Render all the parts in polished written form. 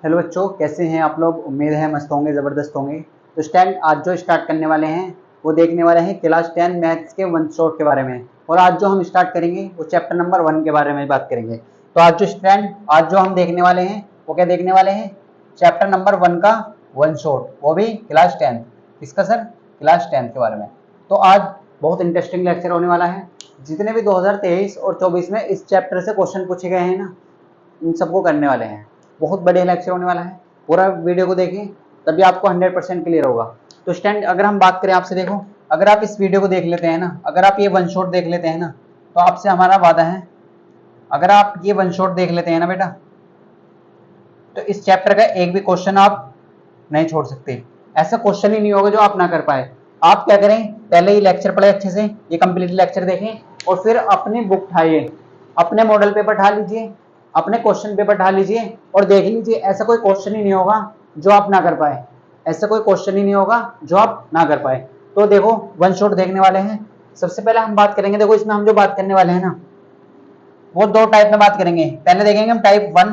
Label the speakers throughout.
Speaker 1: Hello बच्चों, कैसे हैं आप लोग। उम्मीद है मस्त होंगे, ज़बरदस्त होंगे। तो स्टैंड आज जो स्टार्ट करने वाले हैं वो देखने वाले हैं क्लास 10 मैथ्स के वन शॉट के बारे में। और आज जो हम स्टार्ट करेंगे वो चैप्टर नंबर 1 के बारे में बात करेंगे। तो आज जो हम देखने वाले हैं वो क्या देखने वाले हैं, चैप्टर नंबर 1 का वन शॉट, वो भी क्लास 10। किसका सर? क्लास 10 के बारे में। तो आज बहुत इंटरेस्टिंग लेक्चर होने वाला है। जितने भी 2023 और 24 में इस चैप्टर से क्वेश्चन पूछे गए हैं ना, इन सबको करने वाले हैं। बहुत बढ़िया लेक्चर होने वाला है। पूरा वीडियो को देखें तभी आपको 100% क्लियर होगा। तो स्टैंड अगर हम बात करें आपसे, देखो अगर आप इस वीडियो को देख लेते हैं ना, अगर आप ये वन शॉट देख लेते हैं ना, तो आपसे हमारा वादा है, अगर आप ये वन शॉट देख लेते हैं ना बेटा, तो इस चैप्टर का एक भी क्वेश्चन आप नहीं छोड़ सकते। ऐसा क्वेश्चन ही नहीं होगा जो आप ना कर पाए। आप क्या करें, पहले ही लेक्चर पढ़े अच्छे से, ये कंप्लीट लेक्चर देखें और फिर अपनी बुक उठाइए, अपने मॉडल पेपर उठा लीजिए, अपने क्वेश्चन पेपर उठा लीजिए और देख लीजिए। ऐसा कोई क्वेश्चन ही नहीं होगा जो आप ना कर पाए, ऐसा कोई क्वेश्चन ही नहीं होगा जो आप ना कर पाए। तो देखो वन शॉट देखने वाले हैं। सबसे पहले हम बात करेंगे, देखो इसमें हम जो बात करने वाले हैं ना, वो दो टाइप में बात करेंगे। पहले देखेंगे हम टाइप 1,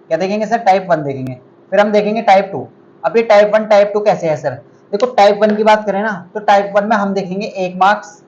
Speaker 1: क्या देखेंगे सर? टाइप 1 देखेंगे। फिर हम देखेंगे टाइप 2। अब ये टाइप 1 टाइप 2 कैसे है सर? देखो टाइप 1 की बात करें ना, तो टाइप 1 में हम देखेंगे 1 मार्क्स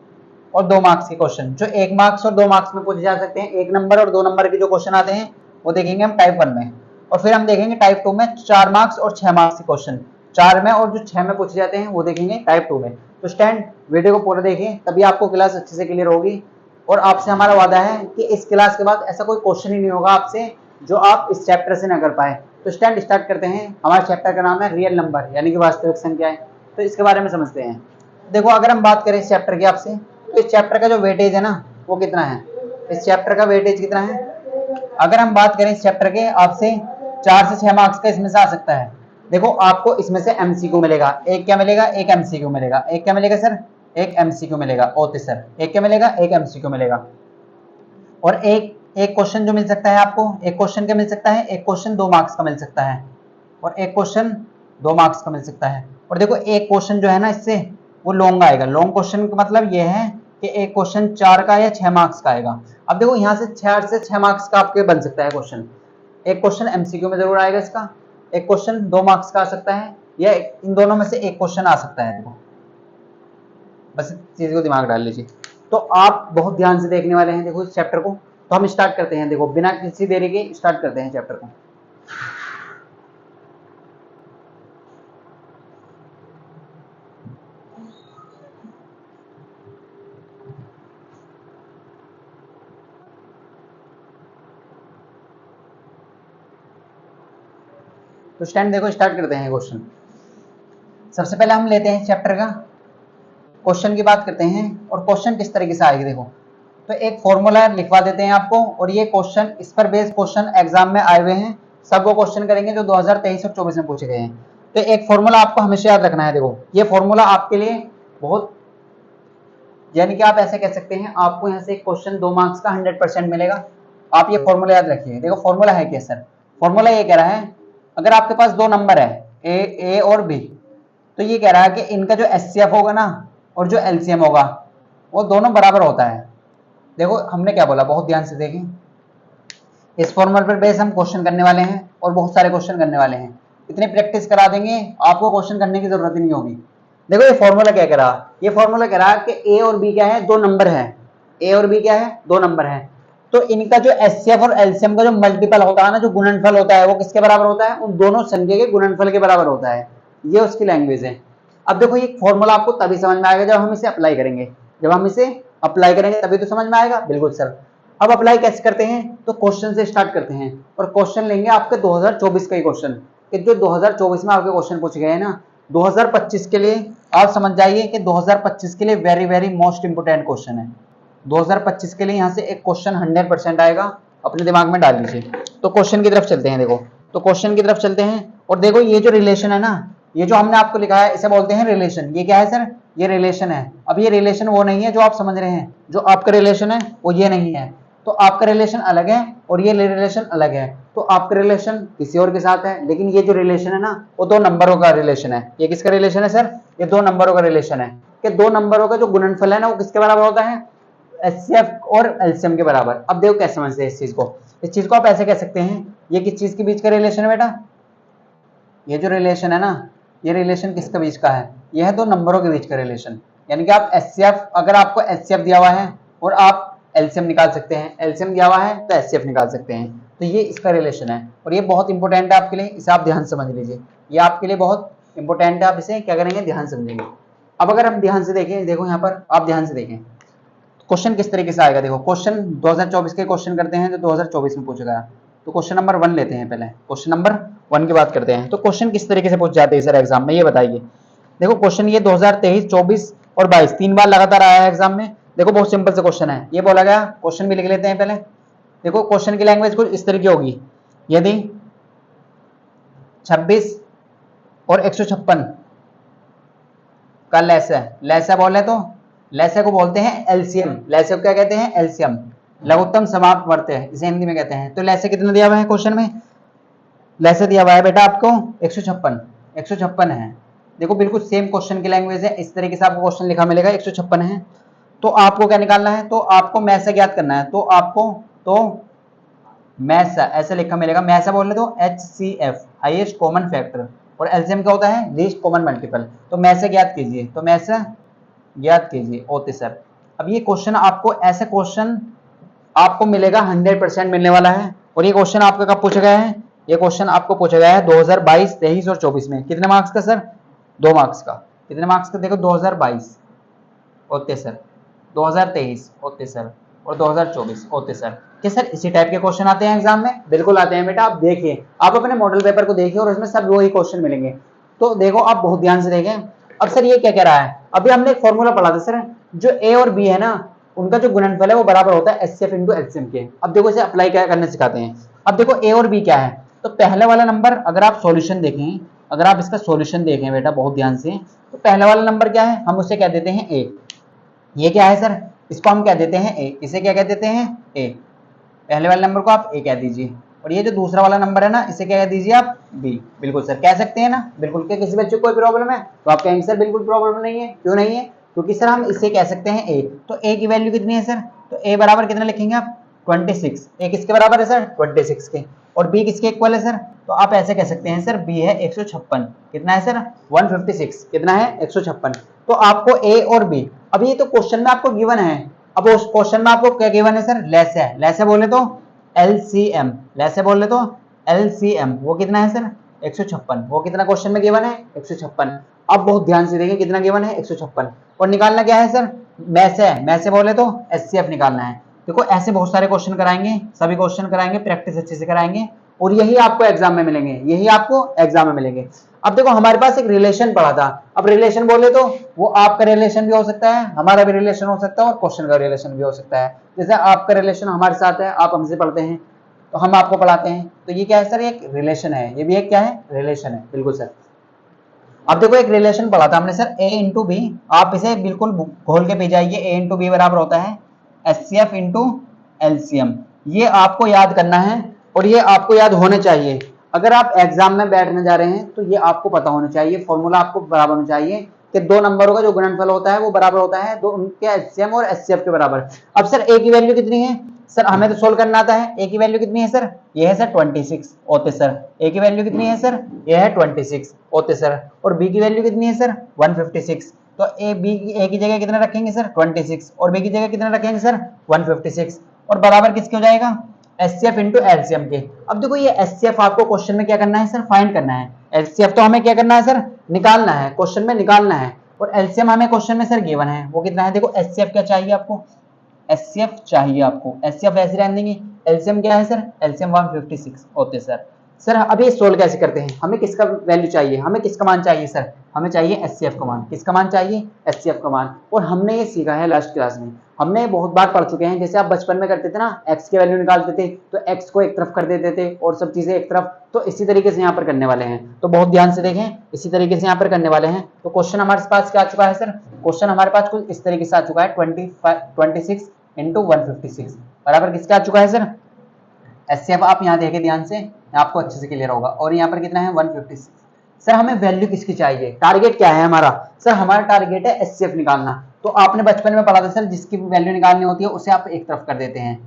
Speaker 1: और 2 मार्क्स के क्वेश्चन, जो 1 मार्क्स और 2 मार्क्स में पूछे जा सकते हैं। 1 नंबर और 2 नंबर के जो क्वेश्चन आते हैं वो देखेंगे हम टाइप 1 में। और फिर हम देखेंगे टाइप 2 में 4 मार्क्स और 6 मार्क्स के क्वेश्चन, 4 में और जो 6 में पूछे जाते हैं वो देखेंगे टाइप 2 में। तो स्टैंड वीडियो को पूरा देखें तभी आपको क्लास अच्छे से क्लियर होगी। और आपसे हमारा वादा है कि इस क्लास के बाद ऐसा कोई क्वेश्चन ही नहीं होगा आपसे जो आप इस चैप्टर से ना कर पाए। तो स्टैंड स्टार्ट करते हैं। हमारे चैप्टर का नाम है रियल नंबर, यानी कि वास्तविक संख्याएं। तो इसके बारे में समझते हैं। देखो अगर हम बात करें इस चैप्टर की आपसे, तो इस चैप्टर का जो वेटेज है ना वो कितना है, इस चैप्टर का वेटेज कितना है? अगर हम बात करें इस चैप्टर के, आपसे 4 से 6 मार्क्स का इसमें से आ सकता है। देखो आपको इसमें से एमसीक्यू मिलेगा। एक क्या मिलेगा? एक एमसीक्यू मिलेगा। एक क्या मिलेगा सर? एक एमसीक्यू मिलेगा। ओके सर, एक क्या मिलेगा? एक एमसीक्यू मिलेगा। और एक एक क्वेश्चन जो मिल सकता है आपको, एक क्वेश्चन क्या मिल सकता है? एक क्वेश्चन 2 मार्क्स का मिल सकता है और एक क्वेश्चन 2 मार्क्स का मिल सकता है। और देखो एक क्वेश्चन जो है ना इससे वो लॉन्ग आएगा। लॉन्ग क्वेश्चन का मतलब ये है कि एक क्वेश्चन 4 का या 6 मार्क्स का आएगा। अब देखो यहाँ से 4 से 6 मार्क्स का आपके बन सकता है क्वेश्चन। एक क्वेश्चन एमसीक्यू में जरूर आएगा इसका, एक क्वेश्चन 2 मार्क्स का आ सकता है, या इन दोनों में से एक क्वेश्चन आ सकता है। देखो बस इस चीज को दिमाग डाल लीजिए। तो आप बहुत ध्यान से देखने वाले हैं देखो इस चैप्टर को। तो हम स्टार्ट करते हैं, देखो बिना किसी देरी के स्टार्ट करते हैं चैप्टर को। तो स्टैंड देखो स्टार्ट करते हैं क्वेश्चन। सबसे पहले हम लेते हैं चैप्टर का क्वेश्चन की बात करते हैं। और क्वेश्चन किस तरीके से आएगी देखो, तो एक फॉर्मूला लिखवा देते हैं आपको, और ये क्वेश्चन इस पर बेस्ड क्वेश्चन एग्जाम में आए हुए हैं। सब वो क्वेश्चन करेंगे जो 2023 और 24 में पूछे गए हैं। तो एक फॉर्मूला आपको हमेशा याद रखना है। देखो ये फॉर्मूला आपके लिए बहुत, यानी कि आप ऐसे कह सकते हैं आपको यहाँ से एक क्वेश्चन 2 मार्क्स का 100% मिलेगा। आप ये फॉर्मूला याद रखिए। देखो फॉर्मूला है क्या सर? फॉर्मूला ये कह रहा है, अगर आपके पास 2 नंबर है ए और बी, तो ये कह रहा है कि इनका जो एचसीएफ होगा ना और जो एलसीएम होगा वो दोनों बराबर होता है। देखो हमने क्या बोला, बहुत ध्यान से देखें। इस फॉर्मूला पर बेस हम क्वेश्चन करने वाले हैं और बहुत सारे क्वेश्चन करने वाले हैं। इतनी प्रैक्टिस करा देंगे आपको क्वेश्चन करने की जरूरत ही नहीं होगी। देखो ये फॉर्मूला क्या कह रहा, ये फॉर्मूला कह रहा कि ए और बी क्या है? 2 नंबर है। ए और बी क्या है? 2 नंबर है। तो इनका जो एचसीएफ और एलसीएम का जो मल्टीपल होता है ना, जो गुणनफल होता है, वो किसके बराबर होता है? उन दोनों संख्या के गुणनफल के बराबर होता है। ये उसकी लैंग्वेज है। अब देखो ये फॉर्मूला आपको तभी समझ में आएगा जब हम इसे अप्लाई करेंगे। जब हम इसे अप्लाई करेंगे तभी तो समझ में आएगा। बिल्कुल सर। अब अप्लाई कैसे करते हैं? तो क्वेश्चन से स्टार्ट करते हैं और क्वेश्चन लेंगे आपके 2024 का ही क्वेश्चन, कि जो 2024 में आपके क्वेश्चन पूछे गए हैं ना, 2025 के लिए आप समझ जाइए कि 2025 के लिए very very most important question है। 2025 के लिए यहाँ से एक क्वेश्चन 100% आएगा, अपने दिमाग में डाल लीजिए। तो क्वेश्चन की तरफ चलते हैं। देखो तो क्वेश्चन की तरफ चलते हैं और देखो ये जो रिलेशन है ना, ये जो हमने आपको लिखा है इसे बोलते हैं रिलेशन। ये क्या है सर? ये रिलेशन है। अब ये रिलेशन वो नहीं है जो आप समझ रहे हैं। जो आपका रिलेशन है वो ये नहीं है। तो आपका रिलेशन अलग है और ये रिलेशन अलग है। तो आपका रिलेशन किसी और के साथ है, लेकिन ये जो रिलेशन है ना वो 2 नंबरों का रिलेशन है। ये किसका रिलेशन है सर? ये 2 नंबरों का रिलेशन है। कि 2 नंबरों का जो गुणनफल है ना वो किसके बराबर होता है? एचसीएफ और एलसीएम के बराबर। अब देखो कैसे समझते हैं इस चीज को। इस चीज को आप ऐसे कह सकते हैं, ये किस चीज के बीच का रिलेशन है बेटा? ये जो रिलेशन है ना, ये रिलेशन किसके बीच का है? यह है दो नंबरों के बीच का रिलेशन। यानी कि आप एचसीएफ, अगर आपको एचसीएफ दिया हुआ है और आप एलसीएम निकाल सकते हैं, एलसीएम दिया हुआ है तो एचसीएफ निकाल सकते हैं, तो ये इसका रिलेशन है और ये बहुत इंपॉर्टेंट है आपके लिए, इसे आप ध्यान समझ लीजिए। ये आपके लिए बहुत इंपॉर्टेंट है, आप इसे क्या करेंगे, ध्यान समझेंगे। अब अगर हम ध्यान से देखें, देखो यहाँ पर आप ध्यान से देखें क्वेश्चन किस तरीके से आएगा। देखो क्वेश्चन 2024 के क्वेश्चन करते हैं जो 2024 में पूछा गया। तो क्वेश्चन नंबर 1 लेते हैं, पहले क्वेश्चन नंबर 1 की बात करते हैं। तो क्वेश्चन किस तरीके से पूछ जाते हैं सर एग्जाम में, ये बताइए। देखो क्वेश्चन ये 2023, 24 और 22 तीन बार लगातार आया है एग्जाम में। देखो बहुत सिंपल से क्वेश्चन है, ये बोला गया, क्वेश्चन भी लिख लेते हैं पहले। देखो क्वेश्चन की लैंग्वेज कुछ इस तरीके होगी, यदि 26 और 156 का लैसा बोले तो लैसे को बोलते हैं एलसीएम। लैसे को क्या कहते हैं? एलसीएम, लघुत्तम समाप्त वर्त है, इसे हिंदी में कहते हैं। तो लैसे कितना दिया हुआ है क्वेश्चन में? लैसे दिया हुआ है बेटा आपको 156 है। देखो बिल्कुल सेम क्वेश्चन की लैंग्वेज है, इस तरीके से आपको क्वेश्चन लिखा मिलेगा, 156 है। तो आपको क्या निकालना है? तो आपको मैसा ज्ञात करना है। तो आपको मैसा ऐसे लिखा मिलेगा, मैसा बोले तो HCF, हाईएस्ट कॉमन फैक्टर, और एलसीएम क्या होता है? Least common multiple. तो मैसा ज्ञात कीजिए, तो मैसा ज्ञात कीजिए ओके सर। अब ये क्वेश्चन आपको, ऐसे क्वेश्चन आपको मिलेगा 100% मिलने वाला है। और ये क्वेश्चन आपका कब पूछा गया है? ये क्वेश्चन आपको पूछा गया है 2022, 23 और 24 में। कितने मार्क्स का सर? 2 मार्क्स का। कितने मार्क्स का? देखो 2022 ओके सर, 2023 ओके सर, और 2024 ओके सर। क्या सर इसी टाइप के क्वेश्चन आते हैं एग्जाम में? बिल्कुल आते हैं बेटा, आप देखिए, आप अपने मॉडल पेपर को देखिए और इसमें सब वही क्वेश्चन मिलेंगे। तो देखो आप बहुत ध्यान से देखें। अब सर ये क्या कह रहा है? अभी हमने एक फॉर्मूला पढ़ा था सर, जो ए और बी है ना, उनका जो गुणनफल है वो बराबर होता है एचसीएफ इंटू एलसीएम के। अब देखो इसे अप्लाई क्या करने सिखाते हैं। अब देखो ए और बी क्या है, तो पहले वाला नंबर अगर आप सॉल्यूशन देखें, अगर आप इसका सॉल्यूशन देखें बेटा बहुत ध्यान से, तो पहले वाला नंबर क्या है? हम उसे क्या देते हैं? ए। ये क्या है सर? इसको हम क्या देते हैं? ए। इसे क्या कह देते हैं? ए। पहले वाले नंबर को आप ए कह दीजिए, और ये जो दूसरा वाला नंबर है ना, इसे क्या कह दीजिए आप? बी। बिल्कुल सर कह सकते हैं ना, बिल्कुल। क्या किसी बच्चे को कोई प्रॉब्लम है? तो आप कहेंगे सर बिल्कुल प्रॉब्लम नहीं है। क्यों नहीं है? क्योंकि सर हम इसे कह सकते हैं ए। तो ए की वैल्यू कितनी है सर? तो ए बराबर कितना लिखेंगे आप? 26। ए किसके बराबर है सर? 26 के। और बी किसके इक्वल है सर? तो आप ऐसे कह सकते हैं सर बी है 156। कितना है सर? 156। कितना है? 156। तो आपको ए और बी, अब ये तो क्वेश्चन में आपको गिवन है। अब उस क्वेश्चन में आपको क्या गिवन है सर? लैसे है। लैसे बोले तो एलसीएम, लैसे बोले तो एलसीएम, वो कितना है सर? 156। वो कितना क्वेश्चन में गिवन है? 156। अब बहुत ध्यान से देखिए कितना गिवन है? 156। और निकालना क्या है सर? मैसे, मैसे बोले तो एचसीएफ निकालना है। देखो ऐसे बहुत सारे क्वेश्चन कराएंगे, सभी क्वेश्चन कराएंगे, प्रैक्टिस अच्छे से कराएंगे, और यही आपको एग्जाम में मिलेंगे, यही आपको एग्जाम में मिलेंगे। अब देखो हमारे पास एक रिलेशन पड़ा था। अब रिलेशन बोले तो वो आपका रिलेशन भी हो सकता है, हमारा भी रिलेशन हो सकता है, और क्वेश्चन का रिलेशन भी हो सकता है। जैसे आपका रिलेशन हमारे साथ है, आप हमसे पढ़ते हैं तो हम आपको पढ़ाते हैं, तो ये क्या है सर? एक रिलेशन है। ये भी एक क्या है? रिलेशन है। बिल्कुल सर। अब देखो एक रिलेशन पढ़ा था हमने सर, a इंटू बी। आप इसे बिल्कुल खोल के पी जाइए। a इंटू बी बराबर होता है एचसीएफ इंटू एलसीएम। ये आपको याद करना है और ये आपको याद होने चाहिए। अगर आप एग्जाम में बैठने जा रहे हैं तो ये आपको पता होना चाहिए, फॉर्मूला आपको बराबर होना चाहिए कि दो नंबरों का जो गुणनफल होता है वो बराबर होता है दो उनके एचसीएम और एचसीएफ के बराबर। अब सर ए की वैल्यू कितनी है सर? हमें तो सोल्व करना आता है। ए की वैल्यू कितनी है सर? ये है सर 26 ओते सर। ए की वैल्यू कितनी है सर? ये है 26 ओते सर। और बी की वैल्यू कितनी है सर? 156। तो ए की जगह कितना रखेंगे सर? 26, और बी की जगह कितना रखेंगे सर? 156। और बराबर किसके हो जाएगा? एचसीएफ इंटू एलसीएम के। अब देखो ये एचसीएफ आपको क्वेश्चन में क्या करना है सर? फाइंड करना है। एचसीएफ तो हमें क्या करना है सर? निकालना है, क्वेश्चन में निकालना है। और एलसीएम हमें क्वेश्चन में सर गिवन है, वो कितना है? देखो एचसीएफ क्या चाहिए आपको? एचसीएफ चाहिए आपको। एचसीएफ ऐसे रहने देंगे। एलसीएम क्या है सर? एलसीएम 156 होते सर। सर अब ये सोल्व कैसे करते हैं? हमें किसका वैल्यू चाहिए? हमें किसका मान चाहिए सर? हमें चाहिए एचसीएफ का मान। किसका मान चाहिए? एचसीएफ का मान। और हमने ये सीखा है लास्ट क्लास में, हमने बहुत बार पढ़ चुके हैं। जैसे आप बचपन में करते थे ना, एक्स की वैल्यू निकालते थे तो एक्स को एक तरफ कर देते थे और सब चीजें एक तरफ। तो इसी तरीके से यहाँ पर करने वाले हैं, तो बहुत ध्यान से देखें, इसी तरीके से यहाँ पर करने वाले हैं। तो क्वेश्चन हमारे पास क्या आ चुका है सर? क्वेश्चन हमारे पास कुछ इस तरीके से आ चुका है, 26 इंटू 156 बराबर किसका आ चुका है सर? एचसीएफ आप यहाँ देखें ध्यान से, आपको अच्छे से क्लियर होगा। और यहाँ पर कितना है? 156। सर हमें वैल्यू किसकी चाहिए? टारगेट क्या है हमारा? सर हमारा टारगेट है एचसीएफ निकालना। तो आपने बचपन में पढ़ा था सर, जिसकी वैल्यू निकालनी होती है उसे आप एक तरफ कर देते हैं।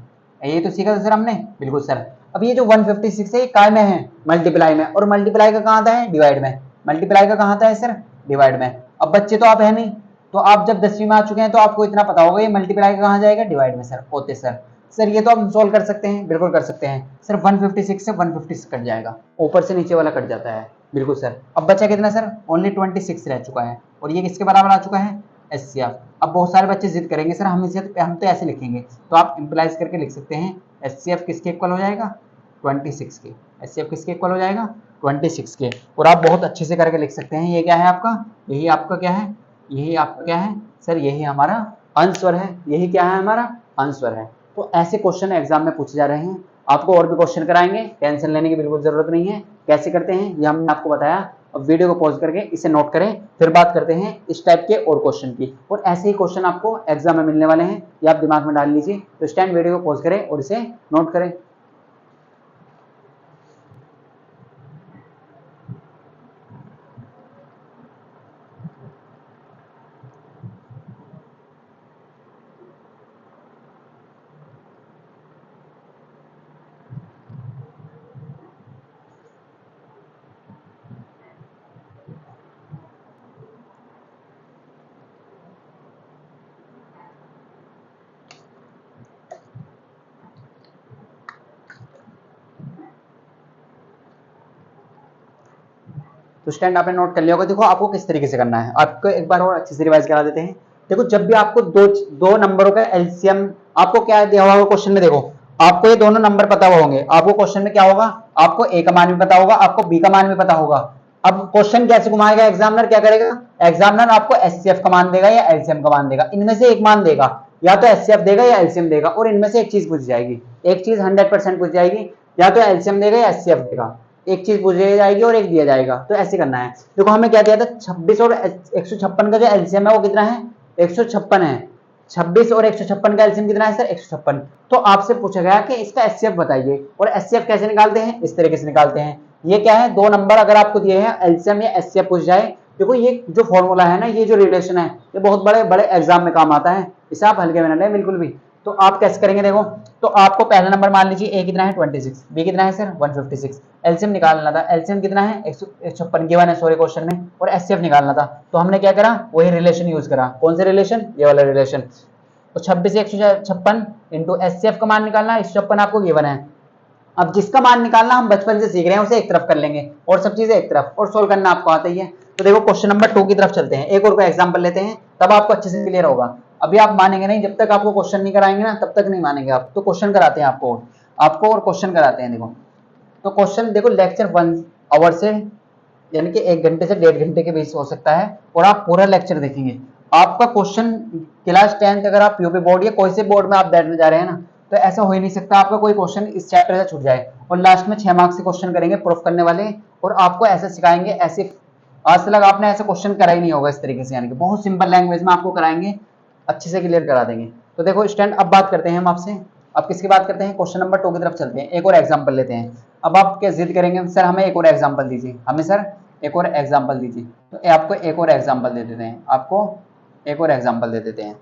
Speaker 1: ये तो सीखा था सर हमने। बिल्कुल सर। अब ये जो 156 है ये काय में है, मल्टीप्लाई में, और मल्टीप्लाई का कहाँ आता है, डिवाइड में। मल्टीप्लाई का कहाँ आता है सर, डिवाइड में। अब बच्चे तो आप है नहीं, तो आप जब 10वीं में आ चुके हैं तो आपको इतना पता होगा ये मल्टीप्लाई का कहाँ जाएगा, डिवाइड में सर। ओके सर, सर ये तो आप सोल्व कर सकते हैं, बिल्कुल कर सकते हैं सर। 156 से 156 कट जाएगा, ऊपर से नीचे वाला कट जाता है, बिल्कुल सर। अब बचा कितना सर, ओनली 26 रह चुका है, और ये किसके बराबर आ चुका है, एचसीएफ। अब बहुत सारे बच्चे जिद करेंगे सर हम तो ऐसे लिखेंगे, तो आप इंप्लाइज करके लिख सकते हैं एचसीएफ किसके इक्वल हो जाएगा, 26 के। एचसीएफ किसके इक्वल हो जाएगा, 26 के। और आप बहुत अच्छे से करके लिख सकते हैं, ये क्या है आपका, यही आपका क्या है, यही आपका क्या है सर, यही हमारा आंसर है, यही क्या है हमारा आंसर है। तो ऐसे क्वेश्चन एग्जाम में पूछे जा रहे हैं। आपको और भी क्वेश्चन कराएंगे, टेंशन लेने की बिल्कुल जरूरत नहीं है। कैसे करते हैं ये हमने आपको बताया। अब वीडियो को पॉज करके इसे नोट करें, फिर बात करते हैं इस टाइप के और क्वेश्चन की। और ऐसे ही क्वेश्चन आपको एग्जाम में मिलने वाले हैं, ये आप दिमाग में डाल लीजिए। तो इस टाइम वीडियो को पॉज करें और इसे नोट करें। तो स्टैंड आपने नोट कर लिया होगा। देखो आपको किस तरीके से करना है, आपको एक बार और अच्छे से रिवाइज करा देते हैं। देखो जब भी आपको दो नंबरों का एलसीएम आपको क्या दिया हुआ क्वेश्चन में, देखो आपको ये दोनों नंबर पता होंगे। आपको क्वेश्चन में क्या होगा, आपको ए का मान भी पता होगा, आपको बी का मान भी पता होगा। अब क्वेश्चन कैसे घुमाएगा एग्जामिनर, क्या करेगा, एग्जामिनर आपको एचसीएफ का मान देगा या एलसीएम का मान देगा, इनमें से एक मान देगा, या तो एचसीएफ देगा या एलसीएम देगा, और इनमें से एक चीज पूछ जाएगी, एक चीज 100% पूछ जाएगी, या तो एलसीएम देगा या एचसीएफ देगा, एक चीज पूछ जाएगी और एक दिया जाएगा। तो ऐसे करना है। देखो हमें क्या दिया था, 26 और 156 का जो एलसीएम है वो कितना है, 156 है। 26 और 156 का एलसीएम कितना है सर, 156। तो आपसे पूछा गया कि इसका एचसीएफ बताइए, और एचसीएफ कैसे निकालते हैं, इस तरीके से निकालते हैं। ये क्या है, दो नंबर अगर आपको दिए हैं, एलसीएम या एचसीएफ पूछ जाए, देखो ये जो फॉर्मूला है ना, ये जो रिलेशन है, ये बहुत बड़े बड़े एग्जाम में काम आता है, इसे आप हल्के में ना लें बिल्कुल भी। तो आप कैसे करेंगे, देखो तो आपको पहला नंबर मान लीजिए ए कितना है 26, बी कितना है सर 156, एलसीएम निकालना था। एलसीएम कितना है 156 गिवन है सॉरी क्वेश्चन में, और एचसीएफ निकालना था। तो हमने क्या करा, वही रिलेशन यूज करा। कौन से रिलेशन, ये वाला रिलेशन। तो 26 से 156 इंटू एचसीएफ का मान निकालना, 156 आपको गिवन है। अब जिसका मान निकालना हम बचपन से सीख रहे हैं उसे एक तरफ कर लेंगे, और सब चीजें एक तरफ, और सोल्व करना आपको आता ही है। तो देखो क्वेश्चन नंबर 2 की तरफ चलते हैं, एक और कोई एग्जांपल लेते हैं, तब आपको अच्छे से क्लियर होगा। अभी आप मानेंगे नहीं, जब तक आपको क्वेश्चन नहीं कराएंगे ना तब तक नहीं मानेंगे आप। तो क्वेश्चन कराते हैं आपको और क्वेश्चन कराते हैं। देखो तो क्वेश्चन देखो, लेक्चर 1 आवर से यानी कि 1 घंटे से 1.5 घंटे के बीच हो सकता है, और आप पूरा लेक्चर देखेंगे। आपका क्वेश्चन क्लास 10 अगर आप यूपी बोर्ड या कोई से बोर्ड में आप बैठने जा रहे हैं ना, तो ऐसा हो ही नहीं सकता आपका कोई क्वेश्चन इस चैप्टर से छूट जाए। और लास्ट में 6 मार्क्स के क्वेश्चन करेंगे प्रूफ करने वाले, और आपको ऐसे सिखाएंगे, ऐसे आज तक आपने ऐसा क्वेश्चन करा ही नहीं होगा इस तरीके से, यानी कि बहुत सिंपल लैंग्वेज में आपको कराएंगे, अच्छे से क्लियर करा देंगे। तो देखो स्टैंड, अब बात करते हैं हम आपसे, अब किसकी बात करते हैं, क्वेश्चन नंबर 2 की तरफ चलते हैं, एक और एग्जांपल लेते हैं। अब आप क्या जिद करेंगे, सर हमें एक और एग्जांपल दीजिए, हमें सर एक और एग्जांपल दीजिए। तो आपको एक और एग्जांपल दे देते हैं, आपको एक और एग्जांपल दे देते हैं।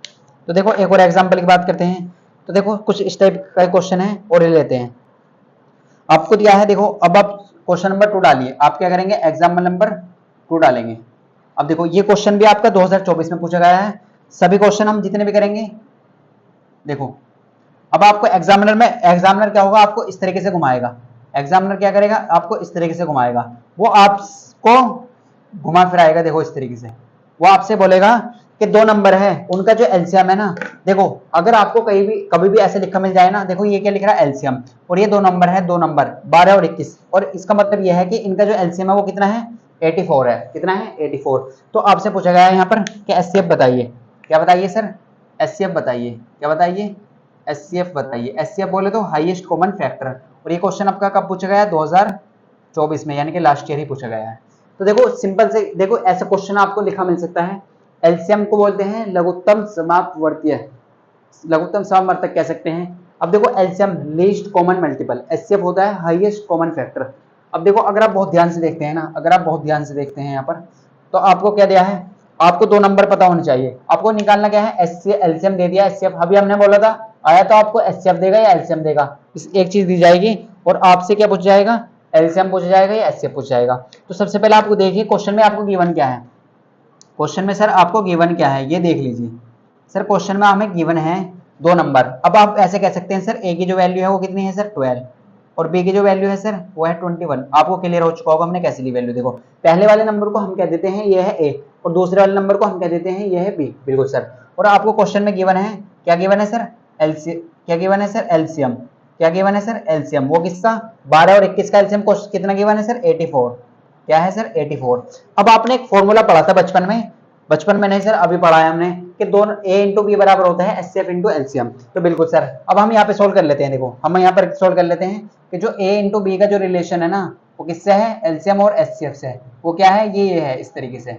Speaker 1: तो देखो एक और एग्जांपल की बात करते हैं। तो देखो कुछ इस टाइप का क्वेश्चन है और ये लेते हैं। आपको दिया है, देखो अब आप क्वेश्चन नंबर 2 डालिए। आप क्या करेंगे, एग्जाम्पल नंबर 2 डालेंगे। अब देखो ये क्वेश्चन भी आपका 2024 में पूछा गया है, सभी क्वेश्चन हम जितने भी करेंगे। देखो अब आपको एग्जामिनर क्या होगा, आपको इस तरीके से घुमाएगा। एग्जामिनर क्या करेगा, आपको इस तरीके से घुमाएगा, वो आपको घुमा फिराएगा। देखो इस तरीके से वो आपसे बोलेगा कि 2 नंबर है, उनका जो एलसीएम है ना, देखो अगर आपको कभी भी ऐसे लिखा मिल जाए ना, देखो ये क्या लिख रहा है एलसीएम, और ये 2 नंबर है, 2 नंबर 12 और 21, और इसका मतलब यह है कि इनका जो एलसीएम है वो कितना है 84 है। कितना है 84। तो आपसे पूछा गया है यहाँ पर कि एचसीएफ बताइए। क्या बताइए सर, एचसीएफ बताइए। क्या बताइए, एचसीएफ बताइए। एचसीएफ बोले तो हाईएस्ट कॉमन फैक्टर। और ये क्वेश्चन आपका कब पूछा गया है, 2024 में, यानी कि लास्ट ईयर ही पूछा गया है। तो देखो सिंपल से, देखो ऐसा क्वेश्चन आपको लिखा मिल सकता है। एलसीएम को बोलते हैं लघुत्तम समापवर्तीय, लघुत्तम समावर्तक कह सकते हैं। अब देखो LCM least common multiple, HCF होता है हाईएस्ट कॉमन फैक्टर। अब देखो अगर आप बहुत ध्यान से देखते हैं ना, अगर आप बहुत ध्यान से देखते हैं यहाँ पर, तो आपको क्या दिया है, आपको 2 नंबर पता होने चाहिए। आपको निकालना क्या है, एलसीएम दे दिया, एचसीएफ। अभी हमने बोला था, आया तो आपको एचसीएफ देगा या एलसीएम देगा, इस एक चीज दी जाएगी, और आपसे क्या पूछ जाएगा, एलसीएम पूछ जाएगा या एचसीएफ पूछ जाएगा। तो सबसे पहले आपको देखिए क्वेश्चन में आपको गिवन क्या है। क्वेश्चन में सर आपको गिवन क्या है ये देख लीजिए। सर क्वेश्चन में हमें गिवन है 2 नंबर। अब आप ऐसे कह सकते हैं सर ए की जो वैल्यू है वो कितनी है सर 12 और बी की जो वैल्यू है सर वो है 21। आपको क्लियर हो चुका होगा हमने कैसे ली वैल्यू। देखो पहले वाले नंबर को हम कह देते हैं ये है ए और दूसरे वाले नंबर को हम कह देते हैं ये है बी। बिल्कुल सर। और आपको क्वेश्चन में गिवन है क्या गिवन है सर क्या गिवन है सर एलसीएम। क्या गिवन है सर एलसीएम वो किसका 12 और 21 का एलसीएम कितना गिवन है सर 84। क्या है सर 84। अब आपने एक फॉर्मूला पढ़ा था बचपन में नहीं सर अभी पढ़ा है हमने कि दोनों a इंटू बी बराबर होता है एचसीएफ इंटू एलसीएम। तो बिल्कुल सर अब हम यहाँ पे सोल्व कर लेते हैं। देखो हम यहाँ पर सोल्व कर लेते हैं कि जो a इंटू बी का जो रिलेशन है ना वो किससे है एलसीएम और एचसीएफ से है। वो क्या है ये है इस तरीके से।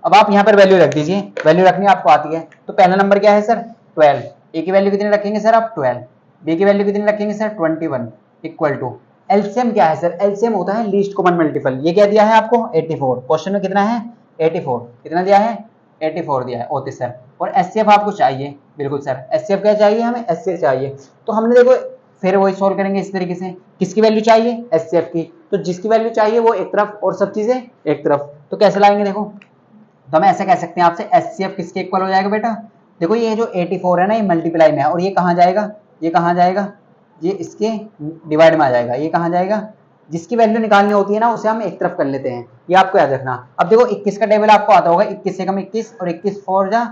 Speaker 1: अब आप यहाँ पर वैल्यू रख दीजिए, वैल्यू रखनी आपको आती है। तो पहला नंबर क्या है सर 12, ए की वैल्यू कितनी रखेंगे सर आप 12, बी की वैल्यू कितनी रखेंगे सर 21 इक्वल टू एलसीएम क्या है सर एलसीएम होता है लीस्ट कॉमन मल्टीपल। ये क्या दिया है आपको 84। क्वेश्चन में कितना है 84। कितना दिया है 84 दिया है 34 सर। और एचसीएफ आपको चाहिए। बिल्कुल सर एचसीएफ क्या चाहिए हमें एचसीएफ चाहिए। तो हमने देखो फिर वही सोल्व करेंगे इस तरीके से। किसकी वैल्यू चाहिए एचसीएफ की। तो जिसकी वैल्यू चाहिए वो एक तरफ और सब चीजें एक तरफ। तो कैसे लाएंगे देखो तो हम ऐसे कह सकते हैं आपसे एचसीएफ किसके इक्वल हो जाएगा बेटा। देखो ये जो 84 है ना ये मल्टीप्लाई में है और ये कहाँ जाएगा ये कहाँ जाएगा ये इसके डिवाइड में आ जाएगा। ये कहाँ जाएगा जिसकी वैल्यू निकालनी होती है ना उसे हम एक तरफ कर लेते हैं। ये आपको याद रखना। अब देखो 21 का टेबल आपको आता होगा 21 से कम 21 और 21 4 जा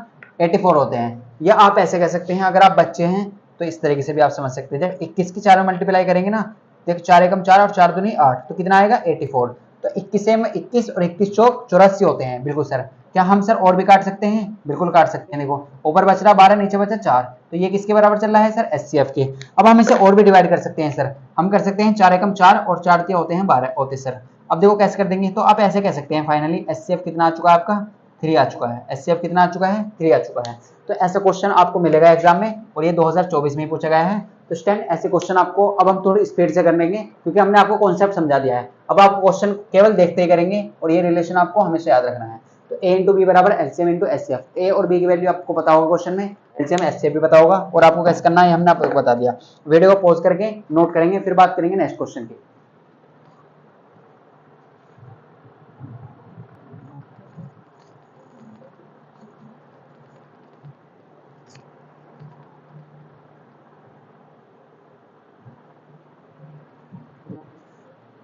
Speaker 1: 84 होते हैं। या आप ऐसे कह सकते हैं अगर आप बच्चे हैं तो इस तरीके से भी आप समझ सकते हैं। जब 21 की 4 में मल्टीप्लाई करेंगे ना देखो 4 एकम 4 और 4 दूनी 8 तो कितना आएगा 84। तो 21 से 21 और 21 चौक 84 होते हैं। बिल्कुल सर। क्या हम सर और भी काट सकते हैं बिल्कुल काट सकते हैं। देखो ऊपर बच रहा 12 नीचे बचा 4 तो ये किसके बराबर चल रहा है सर एचसीएफ के। अब हम इसे और भी डिवाइड कर सकते हैं सर। हम कर सकते हैं 4 एकम 4 और 4 क्या होते हैं 12 होते सर। अब देखो कैसे कर देंगे तो आप ऐसे कह सकते हैं फाइनली एचसीएफ कितना आ चुका है आपका 3 आ चुका है। एचसीएफ कितना आ चुका है 3 आ चुका है। तो ऐसा क्वेश्चन आपको मिलेगा एग्जाम में और ये 2024 में ही पूछा गया है। तो स्टैंड ऐसे क्वेश्चन आपको अब हम थोड़ी स्पीड से कर लेंगे क्योंकि हमने आपको कॉन्सेप्ट समझा दिया है। अब आप क्वेश्चन केवल देखते ही करेंगे और ये रिलेशन आपको हमेशा याद रखना है। तो a इंटू बी बराबर एलसीएम इंटू एचसीएफ। ए और बी की वैल्यू आपको पता होगा क्वेश्चन में, एलसीएम एचसीएफ भी पता होगा और आपको कैसे करना है हमने आपको बता दिया। वीडियो को पॉज करके नोट करेंगे फिर बात करेंगे नेक्स्ट क्वेश्चन की।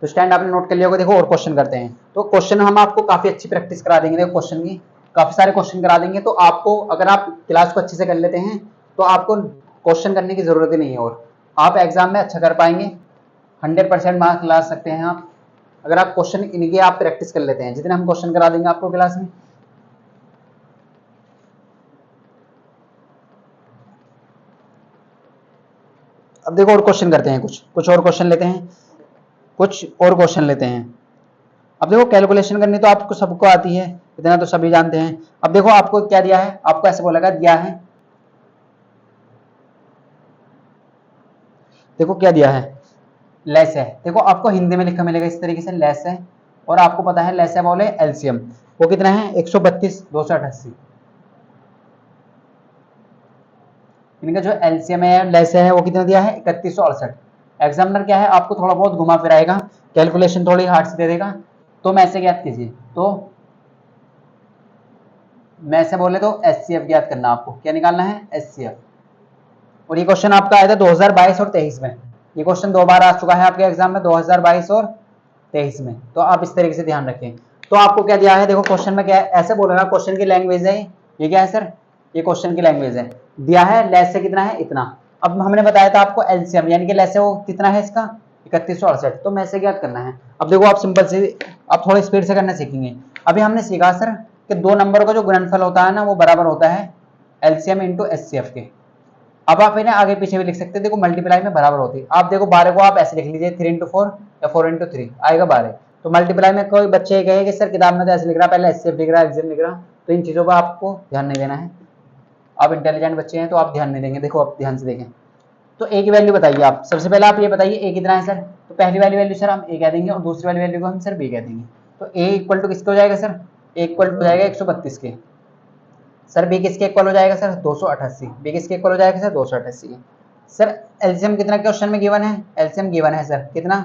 Speaker 1: तो स्टैंड आपने नोट कर लिया होगा। देखो और क्वेश्चन करते हैं। तो क्वेश्चन हम आपको काफी अच्छी प्रैक्टिस करा देंगे। देखो क्वेश्चन की काफी सारे क्वेश्चन करा देंगे। तो आपको अगर आप क्लास को अच्छे से कर लेते हैं तो आपको क्वेश्चन करने की जरूरत ही नहीं है और आप एग्जाम में अच्छा कर पाएंगे। 100% मार्क्स ला सकते हैं आप अगर आप क्वेश्चन इनकी आप प्रैक्टिस कर लेते हैं। जितने हम क्वेश्चन करा देंगे आपको क्लास में। अब देखो और क्वेश्चन करते हैं कुछ और क्वेश्चन लेते हैं अब देखो कैलकुलेशन करनी तो आपको सबको आती है इतना तो सभी जानते हैं। अब देखो आपको क्या दिया है आपको ऐसे बोला दिया है। देखो क्या दिया है लेस है। देखो आपको हिंदी में लिखा मिलेगा इस तरीके से लेस है और आपको पता है लेस है बोले एलसीएम वो कितना है 132 288। इनका जो एलसीएम है लेस है वो कितना दिया है 3168। एग्जामिनर क्या है आपको थोड़ा बहुत घुमा फिराएगा कैलकुलेशन थोड़ी हार्ड से दे देगा। तो मैं ऐसे ज्ञात कीजिए तो मैं ऐसे बोले तो एचसीएफ ज्ञात करना आपको क्या निकालना है एचसीएफ। और ये क्वेश्चन आपका आया था 2022 और 23 में। ये क्वेश्चन 2 बार आ चुका है आपके एग्जाम में 2022 और 23 में। तो आप इस तरीके से ध्यान रखें। तो आपको क्या दिया है देखो क्वेश्चन में क्या है ऐसे बोलेगा क्वेश्चन की लैंग्वेज है ये क्या है सर ये क्वेश्चन की लैंग्वेज है। दिया है लेस से कितना है इतना। अब हमने बताया था आपको एलसीएम यानी कि लेस है वो कितना है इसका 3168। तो मैं से ज्ञात करना है। अब देखो आप सिंपल से आप थोड़ी स्पीड से करना सीखेंगे। अभी हमने सीखा सर कि 2 नंबर का जो गुणनफल होता है ना वो बराबर होता है एलसीएम इंटू एचसीएफ के। अब आप इन्हें आगे पीछे भी लिख सकते हैं। देखो मल्टीप्लाई में बराबर होती है। आप देखो 12 को आप ऐसे लिख लीजिए 3 इंटू 4 या 4 इंटू 3 आएगा 12। तो मल्टीप्लाई में कोई बच्चे ये कहे कि सर किताब में तो ऐसे लिख रहा पहले एचसीएफ लिख रहा एलसीएम लिख रहा। तो इन चीजों पर आपको ध्यान नहीं देना है। आप इंटेलिजेंट बच्चे हैं तो आप ध्यान नहीं देंगे। देखो आप ध्यान से देखें। तो ए की वैल्यू बताइए आप सबसे पहले आप ये बताइए ए कितना है सर। तो पहली वाली वैल्यू सर हम ए कह देंगे और दूसरी वाली वैल्यू को हम सर बी कह देंगे। तो ए इक्वल टू किसके हो जाएगा सर ए इक्वल टू हो जाएगा 132 के। सर बी किसके इक्वल हो जाएगा सर 288। बी किसके इक्वल हो जाएगा सर 288 के। सर एलसीएम कितना क्वेश्चन में गिवन है? एलसीएम गिवन है सर कितना?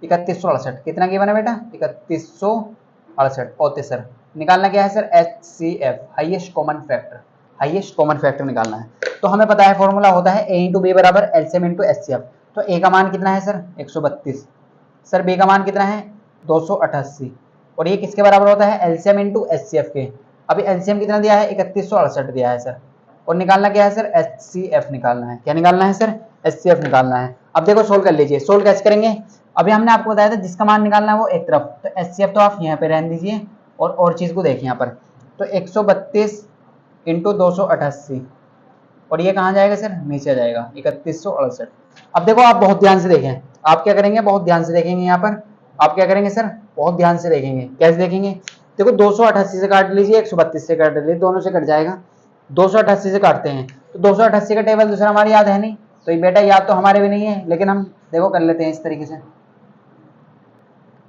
Speaker 1: 3168। कितना गिवन है बेटा? 3168। ओके सर, निकालना क्या है sir? HCF, highest common factor. Highest common factor निकालना है। तो हमें पता है फॉर्मूला होता है A इंटू बी बराबर एलसीएम इंटू HCF। तो A का मान कितना है सर? 132। सर B का मान कितना है? 288। और ये किसके बराबर होता है? एलसीएम इंटू HCF के। अभी एलसीएम कितना दिया है? 3168 दिया है सर। और निकालना क्या है सर? HCF निकालना है। क्या निकालना है सर? HCF निकालना है। अब देखो सोल्व कर लीजिए। सोल्व कैसे करेंगे? अभी हमने आपको बताया था जिसका मान निकालना है वो एक तरफ, तो HCF तो आप यहाँ पे रहने दीजिए और चीज को देखिए यहाँ पर। तो 132 इंटू 288 और ये कहाँ जाएगा सर? नीचे जाएगा 3168। अब देखो आप बहुत ध्यान से देखें। आप क्या करेंगे? बहुत ध्यान से देखेंगे यहाँ पर। आप क्या करेंगे सर? बहुत ध्यान से देखेंगे। कैसे देखेंगे? देखो 288 से काट लीजिए, 132 से काट लीजिए, दोनों से कट जाएगा। 288 से काटते हैं तो 288 का टेबल दूसरा हमारी याद है नहीं, तो ये बेटा याद तो हमारे भी नहीं है, लेकिन हम देखो कर लेते हैं इस तरीके से।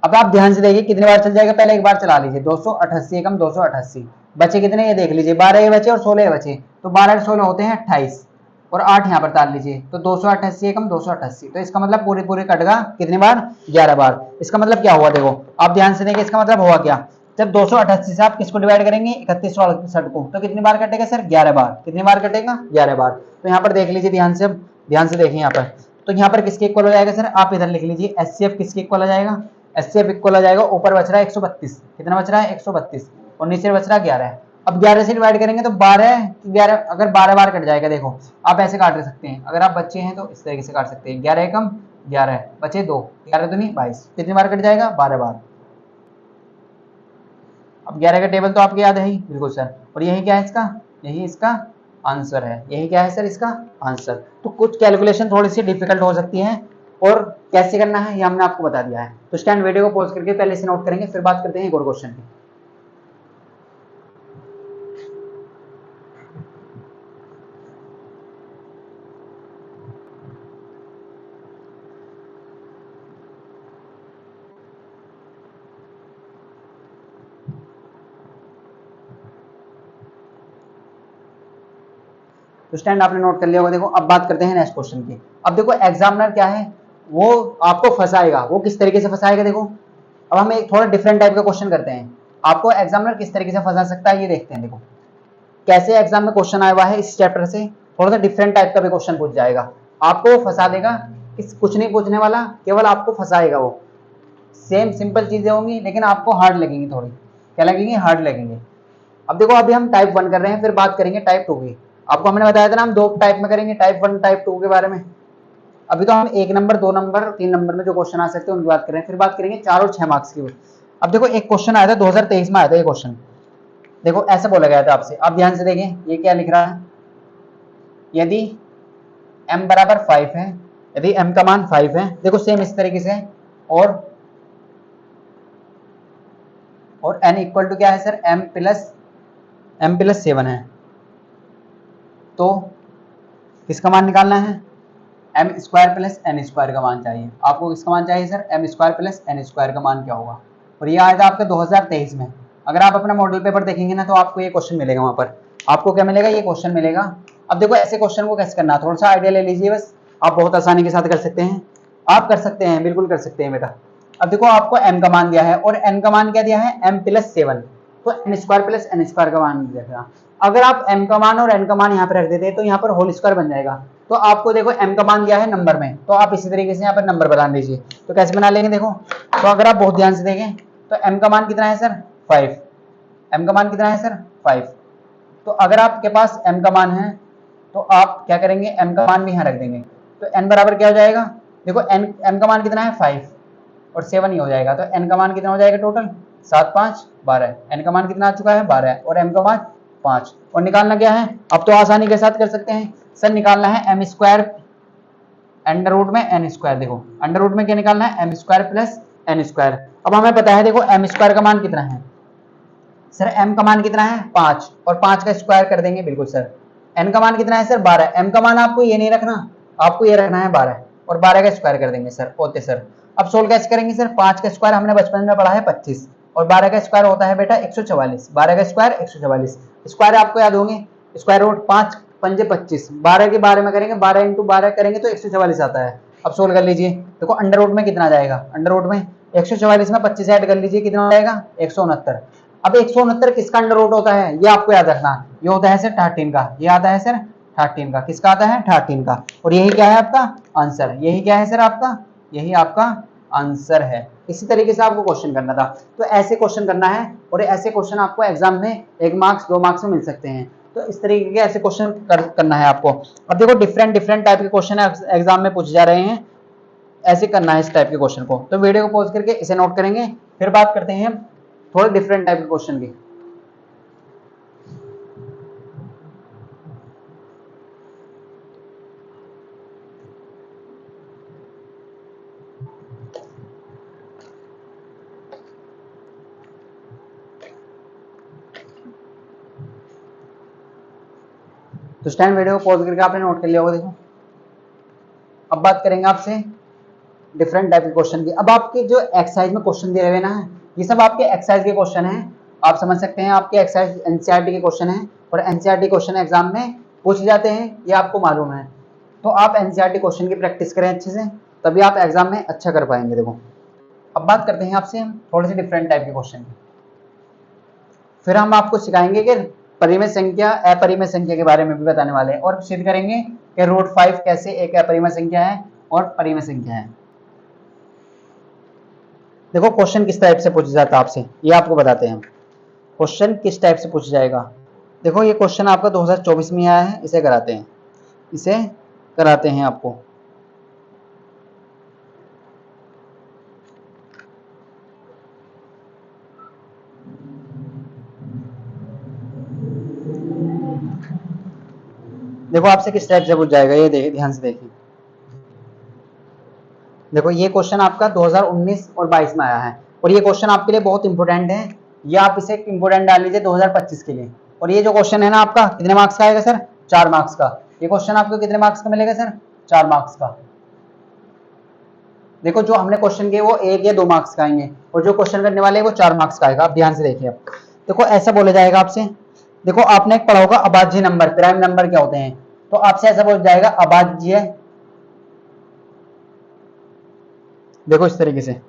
Speaker 1: अब आप ध्यान से देखिए कितनी बार चल जाएगा, पहले एक बार चला लीजिए। 288 एकम 288 बचे कितने ये देख लीजिए, 12 ये बचे और 16 ये बचे, तो 12 और 16 होते हैं 28 और 8 यहाँ पर डाल लीजिए, तो 288 एकम 288। तो इसका मतलब पूरे पूरे कट गया कितनी बार? 11 बार। इसका मतलब क्या हुआ देखो, आप ध्यान से देखिए, इसका मतलब हुआ क्या? जब 288 से आप किसको डिवाइड करेंगे? 3168 को, तो कितनी बार कटेगा सर? 11 बार। कितनी बार कटेगा? 11 बार। तो यहाँ पर देख लीजिए ध्यान से, अब ध्यान से देखिए यहाँ पर। तो यहाँ पर किसके इक्वल हो जाएगा सर? आप इधर लिख लीजिए, HCF किसके इक्वल हो जाएगा? HCF इक्वल हो जाएगा, ऊपर बच रहा है 132। कितना बच रहा है? 132 और नीचे बच रहा है 11। अब 11 से डिवाइड करेंगे तो 12 अगर 12 बार कट जाएगा। देखो आप ऐसे काट सकते हैं, अगर आप बच्चे हैं तो इस तरीके से काट सकते हैं। 11 एकम 11 बचे 2, 11 दूनी 22। कितनी बार कट जाएगा? 12 बार। अब 11 का टेबल तो आपको याद है ही, बिल्कुल सर। और यही क्या है इसका? यही इसका आंसर है। यही क्या है सर? इसका आंसर। तो कुछ कैलकुलेशन थोड़ी सी डिफिकल्ट हो सकती है और कैसे करना है ये हमने आपको बता दिया है। तो स्टैंड वीडियो को पॉज करके पहले से नोट करेंगे, फिर बात करते हैं एक और क्वेश्चन की। तो स्टैंड आपने नोट कर लिया होगा। देखो अब बात करते हैं नेक्स्ट क्वेश्चन की। अब देखो एग्जामिनर क्या है, वो आपको फंसाएगा। वो किस तरीके से फंसाएगा देखो। अब हम एक थोड़ा डिफरेंट टाइप का क्वेश्चन करते हैं। आपको एग्जामिनर किस तरीके से फंसा सकता है ये देखते हैं। देखो कैसे एग्जाम में क्वेश्चन आया हुआ है इस चैप्टर से, थोड़ा सा डिफरेंट टाइप का भी क्वेश्चन पूछ जाएगा। आपको वो फंसा देगा, कुछ नहीं पूछने वाला, केवल आपको फंसाएगा। वो सेम सिंपल चीजें होंगी लेकिन आपको हार्ड लगेंगी, थोड़ी क्या लगेंगी? हार्ड लगेंगे। अब देखो अभी हम टाइप 1 कर रहे हैं, फिर बात करेंगे टाइप 2 की। आपको हमने बताया था ना हम 2 टाइप में करेंगे, टाइप 1 टाइप 2 के बारे में। अभी तो हम 1 नंबर 2 नंबर 3 नंबर में जो क्वेश्चन आ सकते हैं उनकी बात करें, फिर बात करेंगे 4 और 6 मार्क्स की। अब देखो एक क्वेश्चन आया था 2023 में आया था ये क्वेश्चन। देखो ऐसा बोला गया था आपसे, आप ध्यान से देखें ये क्या लिख रहा है। यदि m बराबर 5 है, यदि m का मान 5 है, देखो सेम इस तरीके से, और n इक्वल टू क्या है सर? m प्लस 7 है, तो किसका मान निकालना है? M square plus N square का मान चाहिए। आपको किसका मान चाहिए sir? M square plus N square का मान क्या होगा? और ये आया था आपका 2023 में। अगर आप अपना मॉडल पेपर देखेंगे ना तो आपको ये क्वेश्चन मिलेगा, वहां पर आपको क्या मिलेगा? ये क्वेश्चन मिलेगा। अब देखो ऐसे क्वेश्चन को कैसे करना है, थोड़ा सा आइडिया ले लीजिए बस, आप बहुत आसानी के साथ कर सकते हैं। आप कर सकते हैं, बिल्कुल कर सकते हैं बेटा। अब देखो आपको m का मान दिया है और n का मान क्या दिया है? m प्लस 7, तो N square plus N square का मान दिया। अगर आप m का मान और n का मान यहाँ पे रख देते तो यहाँ पर होल स्क्वायर बन जाएगा। तो आपको देखो m का मान दिया है नंबर में, तो आप इसी तरीके से यहाँ पर नंबर बना लीजिए। तो कैसे बना लेंगे देखो, तो अगर आप बहुत ध्यान से देखें तो m का मान कितना है सर? 5। m का मान कितना है सर? 5। तो अगर आपके पास m का मान है तो आप क्या करेंगे? m का मान भी यहाँ रख देंगे, तो n बराबर क्या हो जाएगा? देखो m का मान कितना है? 5 और 7 ही हो जाएगा, तो n का मान कितना हो जाएगा टोटल? 7 5 12। n का मान कितना आ चुका है? 12 और m का मान 5। और निकालना क्या है? अब तो आसानी के साथ कर सकते हैं सर। निकालना है m स्क्वायर अंडर रूट में n स्क्वायर। देखो अंडर रूट में क्या निकालना है? m square plus n square. अब हमें पता है देखो m स्क्वायर का मान कितना है सर? m का मान कितना है? 5 और 5 का स्क्वायर कर देंगे, बिल्कुल सर। n का मान कितना है सर? 12। m का मान आपको ये नहीं रखना, आपको ये रखना है 12 और 12 का स्क्वायर कर देंगे सर। Okay sir. अब सोल्व कैसे करेंगे सर? 5 का स्क्वायर हमने बचपन में पढ़ा है 25 और 12 का स्क्वायर होता है बेटा 144। 12 का स्क्वायर 144। स्क्वायर आपको याद होंगे, स्क्वायर रूट 5 पंजे 25, 12 के 12 में करेंगे, 12 इंटू 12 करेंगे तो 144 आता है। अब सोल्व कर लीजिए, देखो अंडर रूट में कितना आ जाएगा, अंडर रूट में 144 में 25 ऐड कर लीजिए, कितना हो जाएगा 169। अब 169 किसका अंडर रूट होता है ये आपको याद रखना, ये होता है सर 13 का, ये आता है सर 13 का, किसका आता है 13 का, और यही क्या है आपका आंसर, यही क्या है सर आपका, यही आपका आंसर है। इसी तरीके से आपको क्वेश्चन करना था, तो ऐसे क्वेश्चन करना है, और ऐसे क्वेश्चन आपको एग्जाम में 1 मार्क्स 2 मार्क्स में मिल सकते हैं। तो इस तरीके के ऐसे क्वेश्चन करना है आपको। अब देखो डिफरेंट डिफरेंट टाइप के क्वेश्चन एग्जाम में पूछे जा रहे हैं, ऐसे करना है इस टाइप के क्वेश्चन को। तो वीडियो को पॉज करके इसे नोट करेंगे, फिर बात करते हैं थोड़े डिफरेंट टाइप के क्वेश्चन की। तो स्टैंड वीडियो को पॉज करके आपने नोट कर लिया होगा। देखो अब बात करेंगे आपसे डिफरेंट टाइप के क्वेश्चन की। अब आपके जो एक्सरसाइज में क्वेश्चन दे रहे हैं ना, ये सब आपके एक्सरसाइज के क्वेश्चन हैं, आप समझ सकते हैं, आपके एक्सरसाइज एनसीईआरटी के क्वेश्चन हैं, और एनसीईआरटी क्वेश्चन एग्जाम में पूछ जाते हैं, ये आपको मालूम है। तो आप एनसीईआरटी क्वेश्चन की प्रैक्टिस करें अच्छे से, तभी आप एग्जाम में अच्छा कर पाएंगे। देखो अब बात करते हैं आपसे थोड़े से डिफरेंट टाइप के क्वेश्चन की, फिर हम आपको सिखाएंगे कि परिमेय संख्या अपरिमेय संख्या के बारे में भी बताने वाले हैं, और सिद्ध करेंगे कि √5 कैसे एक अपरिमेय संख्या है और परिमेय संख्या है। देखो क्वेश्चन किस टाइप से पूछा जाता है आपसे, ये आपको बताते हैं क्वेश्चन किस टाइप से पूछा जाएगा। देखो ये क्वेश्चन आपका 2024 में आया है, इसे कराते हैं, इसे कराते हैं आपको। देखो आपसे किस टाइप से पूछ जाएगा, ये ध्यान से देखिए। देखो ये क्वेश्चन आपका 2019 और 22 में आया है, और ये क्वेश्चन आपके लिए बहुत इंपॉर्टेंट है, ये आप इसे इंपॉर्टेंट डाल लीजिए 2025 के लिए। और ये जो क्वेश्चन है ना आपका कितने मार्क्स का आएगा सर, 4 मार्क्स का। ये क्वेश्चन आपको कितने मार्क्स का मिलेगा सर, 4 मार्क्स का। देखो जो हमने क्वेश्चन किए वो 1 या 2 मार्क्स का आएंगे, और जो क्वेश्चन करने वाले वो 4 मार्क्स का आएगा। आप ध्यान से देखिए। अब देखो ऐसा बोला जाएगा आपसे, देखो आपने एक पढ़ा होगा अभाज्य नंबर, प्राइम नंबर क्या होते हैं, तो आपसे ऐसा बोला जाएगा अभाज्य, देखो इस तरीके से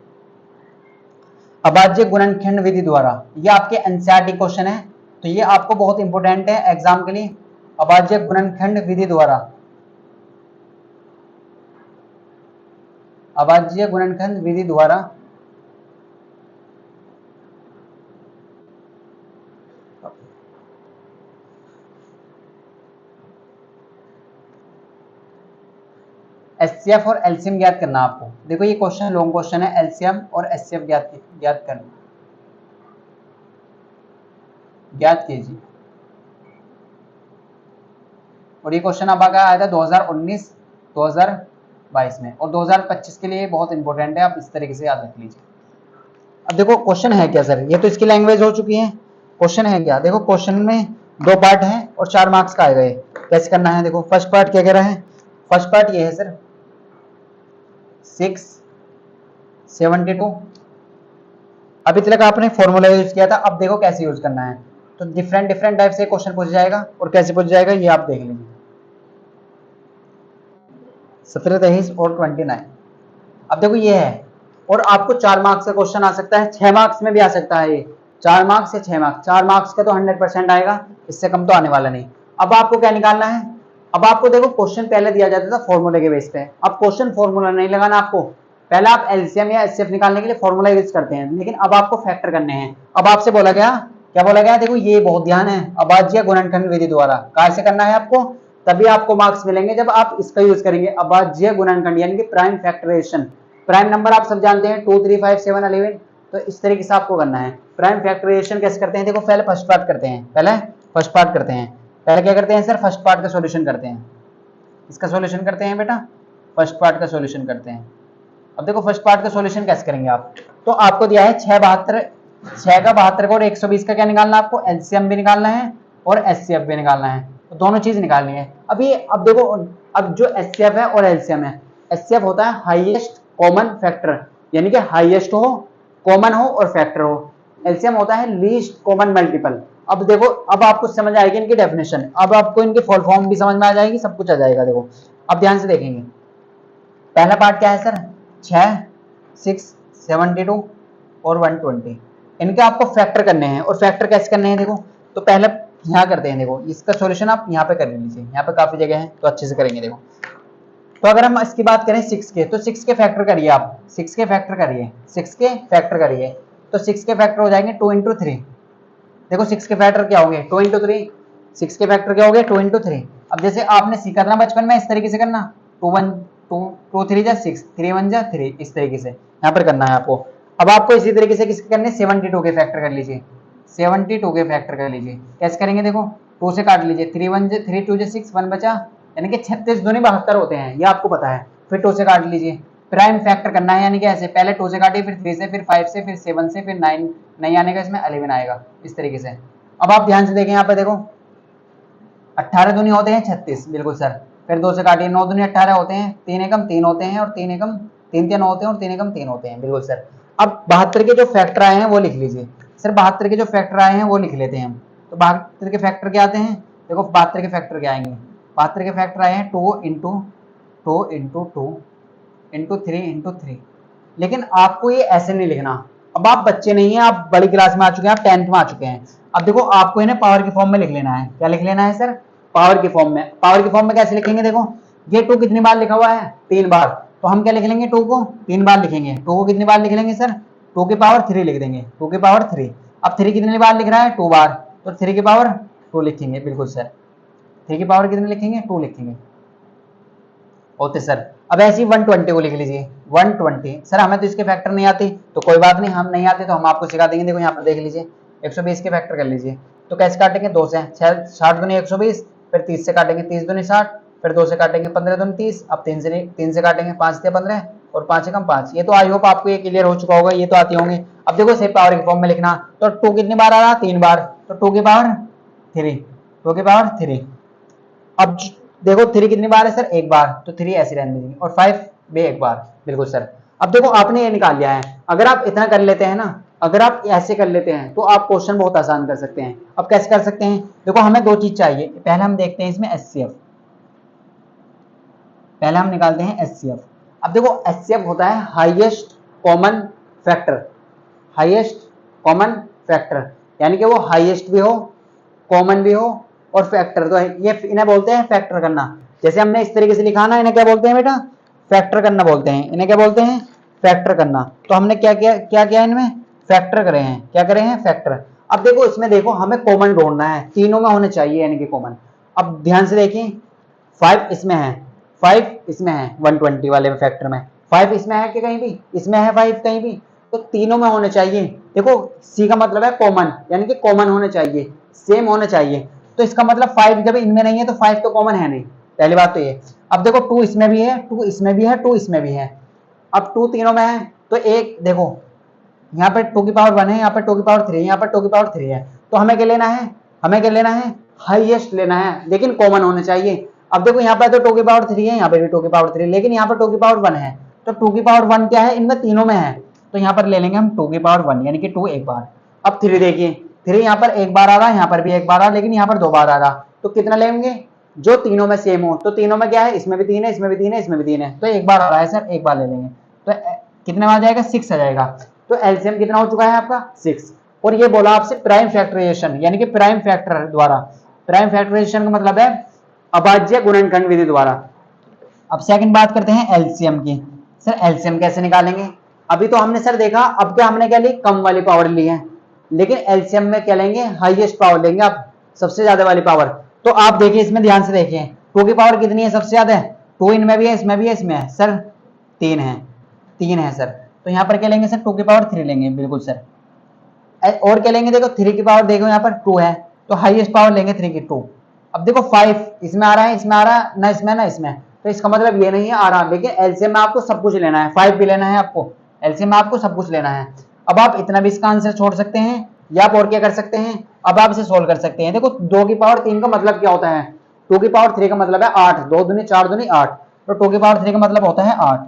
Speaker 1: अभाज्य गुणनखंड विधि द्वारा, ये आपके एनसीईआरटी क्वेश्चन है, तो ये आपको बहुत इंपॉर्टेंट है एग्जाम के लिए। अभाज्य गुणनखंड विधि द्वारा, अभाज्य गुणनखंड विधि द्वारा एचसीएफ और एलसीएम ज्ञात करना आपको। देखो ये क्वेश्चन लॉन्ग क्वेश्चन है, एलसीएम और एचसीएफ ज्ञात करना, ज्ञात कीजिए। और ये क्वेश्चन अब आया था 2019 2022 में, और 2025 के लिए बहुत इंपॉर्टेंट है, आप इस तरीके से याद रख लीजिए। अब देखो क्वेश्चन है क्या सर, ये तो इसकी लैंग्वेज हो चुकी है, क्वेश्चन है क्या। देखो क्वेश्चन में 2 पार्ट हैं और 4 मार्क्स का आएगा। ये कैसे करना है, देखो फर्स्ट पार्ट क्या कह रहा है, फर्स्ट पार्ट ये है सर 672। अभी तक आपने फॉर्मूला यूज किया था, अब देखो कैसे यूज करना है। तो डिफरेंट डिफरेंट टाइप से क्वेश्चन पूछा जाएगा, और कैसे पूछा जाएगा ये आप देख लीजिए। 17, 23 और 29। अब देखो ये है, और आपको 4 मार्क्स का क्वेश्चन आ सकता है, 6 मार्क्स में भी आ सकता है। ये 4 मार्क्स से 6 मार्क्स, 4 मार्क्स का तो 100% आएगा, इससे कम तो आने वाला नहीं। अब आपको क्या निकालना है, अब आपको देखो क्वेश्चन पहले दिया जाता था फॉर्मूले के बेस पे, अब क्वेश्चन फॉर्मूला नहीं लगाना आपको, पहले आप एलसीएम या एचसीएफ निकालने के लिए फॉर्मूला यूज करते हैं, लेकिन अब आपको फैक्टर करने हैं। अब आपसे बोला गया, क्या बोला गया, देखो ये बहुत ध्यान है, अभाज्य गुणनखंड विधि द्वारा कैसे करना है आपको, तभी आपको मार्क्स मिलेंगे जब आप इसका यूज करेंगे, अभाज्य गुणनखंड यानी कि प्राइम फैक्टराइजेशन। प्राइम नंबर आप सब जानते हैं 2 3 5 7 11, तो इस तरीके से आपको करना है। प्राइम फैक्टराइजेशन कैसे करते हैं, देखो पहले फर्स्ट पार्ट करते हैं, पहले फर्स्ट पार्ट करते हैं, पहले क्या करते हैं सर, फर्स्ट पार्ट का सॉल्यूशन करते हैं, इसका सॉल्यूशन करते हैं बेटा, फर्स्ट पार्ट का सॉल्यूशन करते हैं। अब देखो फर्स्ट पार्ट का सॉल्यूशन कैसे करेंगे आप, तो आपको दिया है 6 का 72 का और 120 का क्या निकालना है आपको, एलसीएम भी निकालना है और एचसीएफ भी निकालना है, तो दोनों चीज निकालनी है। अब देखो, अब जो एचसीएफ है और एलसीएम है, एचसीएफ होता है हाईएस्ट कॉमन फैक्टर, यानी कि हाईएस्ट हो, कॉमन हो और फैक्टर हो। एलसीएम होता है लीस्ट कॉमन मल्टीपल। अब देखो, अब आपको समझ आएगी इनकी डेफिनेशन, अब आपको इनकी फुल फॉर्म भी समझ में आ जाएगी, सब कुछ आ जाएगा। देखो अब ध्यान से देखेंगे, पहला पार्ट क्या है सर, 6, 6, 72 और 120, इनके आपको फैक्टर करने हैं। और फैक्टर कैसे करने हैं देखो, तो पहले यहाँ करते हैं। देखो इसका सॉल्यूशन आप यहाँ पे कर लीजिए, यहाँ पे काफी जगह है तो अच्छे से करेंगे। देखो तो अगर हम इसकी बात करें 6 के, तो 6 के फैक्टर करिए आप, 6 के फैक्टर करिए, 6 के फैक्टर करिए, तो 6 के फैक्टर हो जाएंगे 2 × 3। देखो 6 के फैक्टर क्या होंगे, 2 × 3, 6 के फैक्टर क्या हो गए 2 × 3। अब जैसे आपने सीखा था ना बचपन में, इस तरीके से करना, 2 1 2 2 3 जा 6, 3 1 जा 3, इस तरीके से यहाँ पर करना है आपको। अब आपको इसी तरीके से किसके करने, 72 के फैक्टर कर लीजिए, 72 के फैक्टर कर लीजिए। कैसे करेंगे देखो, 2 से काट लीजिए, 3 1 3 2 6, 1 बचा, यानी कि 36 दूनी 72 होते हैं, ये आपको पता है। फिर 2 से काट लीजिए, प्राइम फैक्टर करना है, यानी कि ऐसे पहले 2 से काटिए, फिर 3 से, फिर 5 से, फिर 7 से, फिर 9 नहीं आने का, इसमें 11 आएगा, इस तरीके से। अब आप ध्यान से देखें यहाँ पे, देखो 18 दूनी होते हैं 36, बिल्कुल सर। फिर 2 से काटिए, 9 दूनी 18 होते हैं, 3 एकम 3 होते हैं, और 3 एकम 3 9 होते हैं, और 3 एकम 3 होते हैं, बिल्कुल सर। अब 72 के जो फैक्टर आए हैं वो लिख लीजिए सर, 72 के जो फैक्टर आए हैं वो लिख लेते हैं हम। तो 72 के फैक्टर क्या आते हैं, देखो 72 के फैक्टर क्या आएंगे, 72 के फैक्टर आए हैं 2 × 2 × 2 × 3 × 3। लेकिन आपको ये ऐसे नहीं लिखना, अब आप बच्चे नहीं हैं, आप बड़ी क्लास में आ चुके हैं, आप 10th में आ चुके हैं। अब देखो आपको इन्हें पावर की फॉर्म में लिख लेना है। क्या लिख लेना है सर, पावर की फॉर्म में। पावर की फॉर्म में कैसे लिखेंगे, देखो ये 2 कितनी बार लिखा हुआ है, 3 बार, तो हम क्या लिख लेंगे, 2 को 3 बार लिखेंगे। 2 को कितनी बार लिख लेंगे सर, 2 की पावर 3 लिख देंगे, 2 की पावर 3। अब 3 कितनी बार लिख रहा है, 2 बार, तो 3 की पावर 2 लिखेंगे, बिल्कुल सर। 3 की पावर कितनी लिखेंगे, 2 लिखेंगे, ओके सर। अब ऐसे ही 120 को लिख लीजिए, 120। सर हमें तो इसके फैक्टर नहीं आती, तो कोई बात नहीं, हम नहीं आते तो हम आपको सिखा देंगे। देखो यहाँ पर देख लीजिए, 120 के फैक्टर कर लीजिए, तो कैसे काटेंगे, 2 से, 60 दूनी 120, फिर 30 से काटेंगे, 30 दूनी 60, फिर 2 से काटेंगे, 15 दूनी 30, अब 3 से काटेंगे, 5 से 15, और 5 एकम 5। ये तो आई होप आपको ये क्लियर हो चुका होगा, ये तो आती होंगे। अब देखो इसे पावर की फॉर्म में लिखना, तो 2 कितनी बार आ रहा, 3 बार, तो 2 की पावर 3, 2 की पावर 3। अब देखो 3 कितनी बार है सर, 1 बार, तो 3 ऐसे रहने देंगे, और 5 भी 1 बार, बिल्कुल सर। अब देखो आपने ये निकाल लिया है, अगर आप इतना कर लेते हैं ना, अगर आप ऐसे कर लेते हैं तो आप क्वेश्चन बहुत आसान कर सकते हैं। अब कैसे कर सकते हैं, देखो हमें 2 चीज चाहिए, पहले हम देखते हैं इसमें HCF, पहले हम निकालते हैं HCF। अब देखो HCF होता है highest common factor, highest common factor, यानी कि वो हाईएस्ट भी हो, कॉमन भी हो, और फैक्टर, तो ये इन्हें बोलते हैं फैक्टर करना। जैसे हमने इस तरीके से लिखा ना, इन्हें क्या बोलते हैं बेटा, फैक्टर करना बोलते हैं, इन्हें क्या बोलते हैं, फैक्टर करना। तो हमने क्या किया इनमें, फैक्टर करे हैं, क्या करे हैं, फैक्टर। अब देखो इसमें, देखो हमें कॉमन ढूंढना है, तीनों में होने चाहिए यानी कि कॉमन। अब ध्यान से देखिए, 5 इसमें है, 5 इसमें है, 120 वाले फैक्टर में 5 इसमें है कि कहीं भी, इसमें है 5 कहीं भी, तो तीनों में होने चाहिए। देखो सी का मतलब है कॉमन, यानी कि कॉमन होने चाहिए, सेम होने चाहिए। तो इसका मतलब 5 जब इनमें नहीं है तो 5 तो कॉमन है नहीं, पहली बात तो ये। अब देखो 2 इसमें भी है, 2 इसमें भी है, 2 इसमें भी है। अब 2 तीनों में है, तो एक देखो यहाँ पे 2 की पावर 1 है, यहाँ पे 2 की पावर 3 है, यहाँ पे 2 की पावर 3 है। तो हमें क्या लेना है, हमें क्या लेना है, हाईएस्ट लेना है, लेकिन कॉमन होने चाहिए। अब देखो यहाँ पे तो 2 की पावर 3 है, यहाँ पे भी 2 की पावर 3, लेकिन यहाँ पे 2 की पावर 1 है, तो 2 की पावर 1 क्या है, इनमें तीनों में है, तो यहाँ पर ले लेंगे हम 2 की पावर 1, यानी कि 2 एक बार। अब 3 देखिए, 3 यहाँ पर 1 बार आ रहा, यहाँ पर भी 1 बार आ रहा, लेकिन यहाँ पर 2 बार आ रहा, तो कितना लेंगे, जो तीनों में सेम हो। तो तीनों में क्या है, इसमें भी 3 है, इसमें भी 3 है, इसमें भी 3 है, तो 1 बार आ रहा है सर, 1 बार ले लेंगे, तो कितने में आ जाएगा, 6 आ जाएगा। तो एलसीएम कितना हो चुका है आपका, 6। और ये बोला आपसे प्राइम फैक्टराइजेशन, यानी कि प्राइम फैक्टर द्वारा, प्राइम फैक्टराइजेशन का मतलब है अभाज्य गुणनखंड विधि द्वारा। अब सेकंड बात करते हैं एलसीएम की। सर एलसीएम कैसे निकालेंगे, अभी तो हमने सर देखा, अब क्या हमने क्या ली, कम वाली पावर ली है, लेकिन एलसीएम में क्या लेंगे, हाईएस्ट पावर लेंगे आप, सबसे ज्यादा वाली पावर। तो आप देखिए इसमें ध्यान से देखिए, 2 की पावर कितनी है, सबसे ज्यादा है, 2 इनमें भी है, इसमें भी है, इसमें है सर 3 है, 3 है सर। तो यहाँ पर क्या लेंगे सर, 2 की पावर 3 लेंगे, बिल्कुल सर। और क्या लेंगे, देखो 3 की पावर देखो यहाँ पर 2 है, तो हाईएस्ट पावर लेंगे 3 की 2। अब देखो 5 इसमें आ रहा है, इसमें आ रहा है ना, इसमें ना इसमें, तो इसका मतलब ये नहीं है आ रहा, लेकिन एलसीएम में आपको सब कुछ लेना है, 5 भी लेना है आपको, एलसीएम में आपको सब कुछ लेना है। अब आप इतना भी इसका आंसर छोड़ सकते हैं, या आप और क्या कर सकते हैं, अब आप इसे सोल्व कर सकते हैं। देखो 2 की पावर 3 का मतलब क्या होता है, 2 की पावर 3 का मतलब है 8, 2 दूनी 4 दूनी 8, तो 2 की पावर 3 का मतलब होता है 8,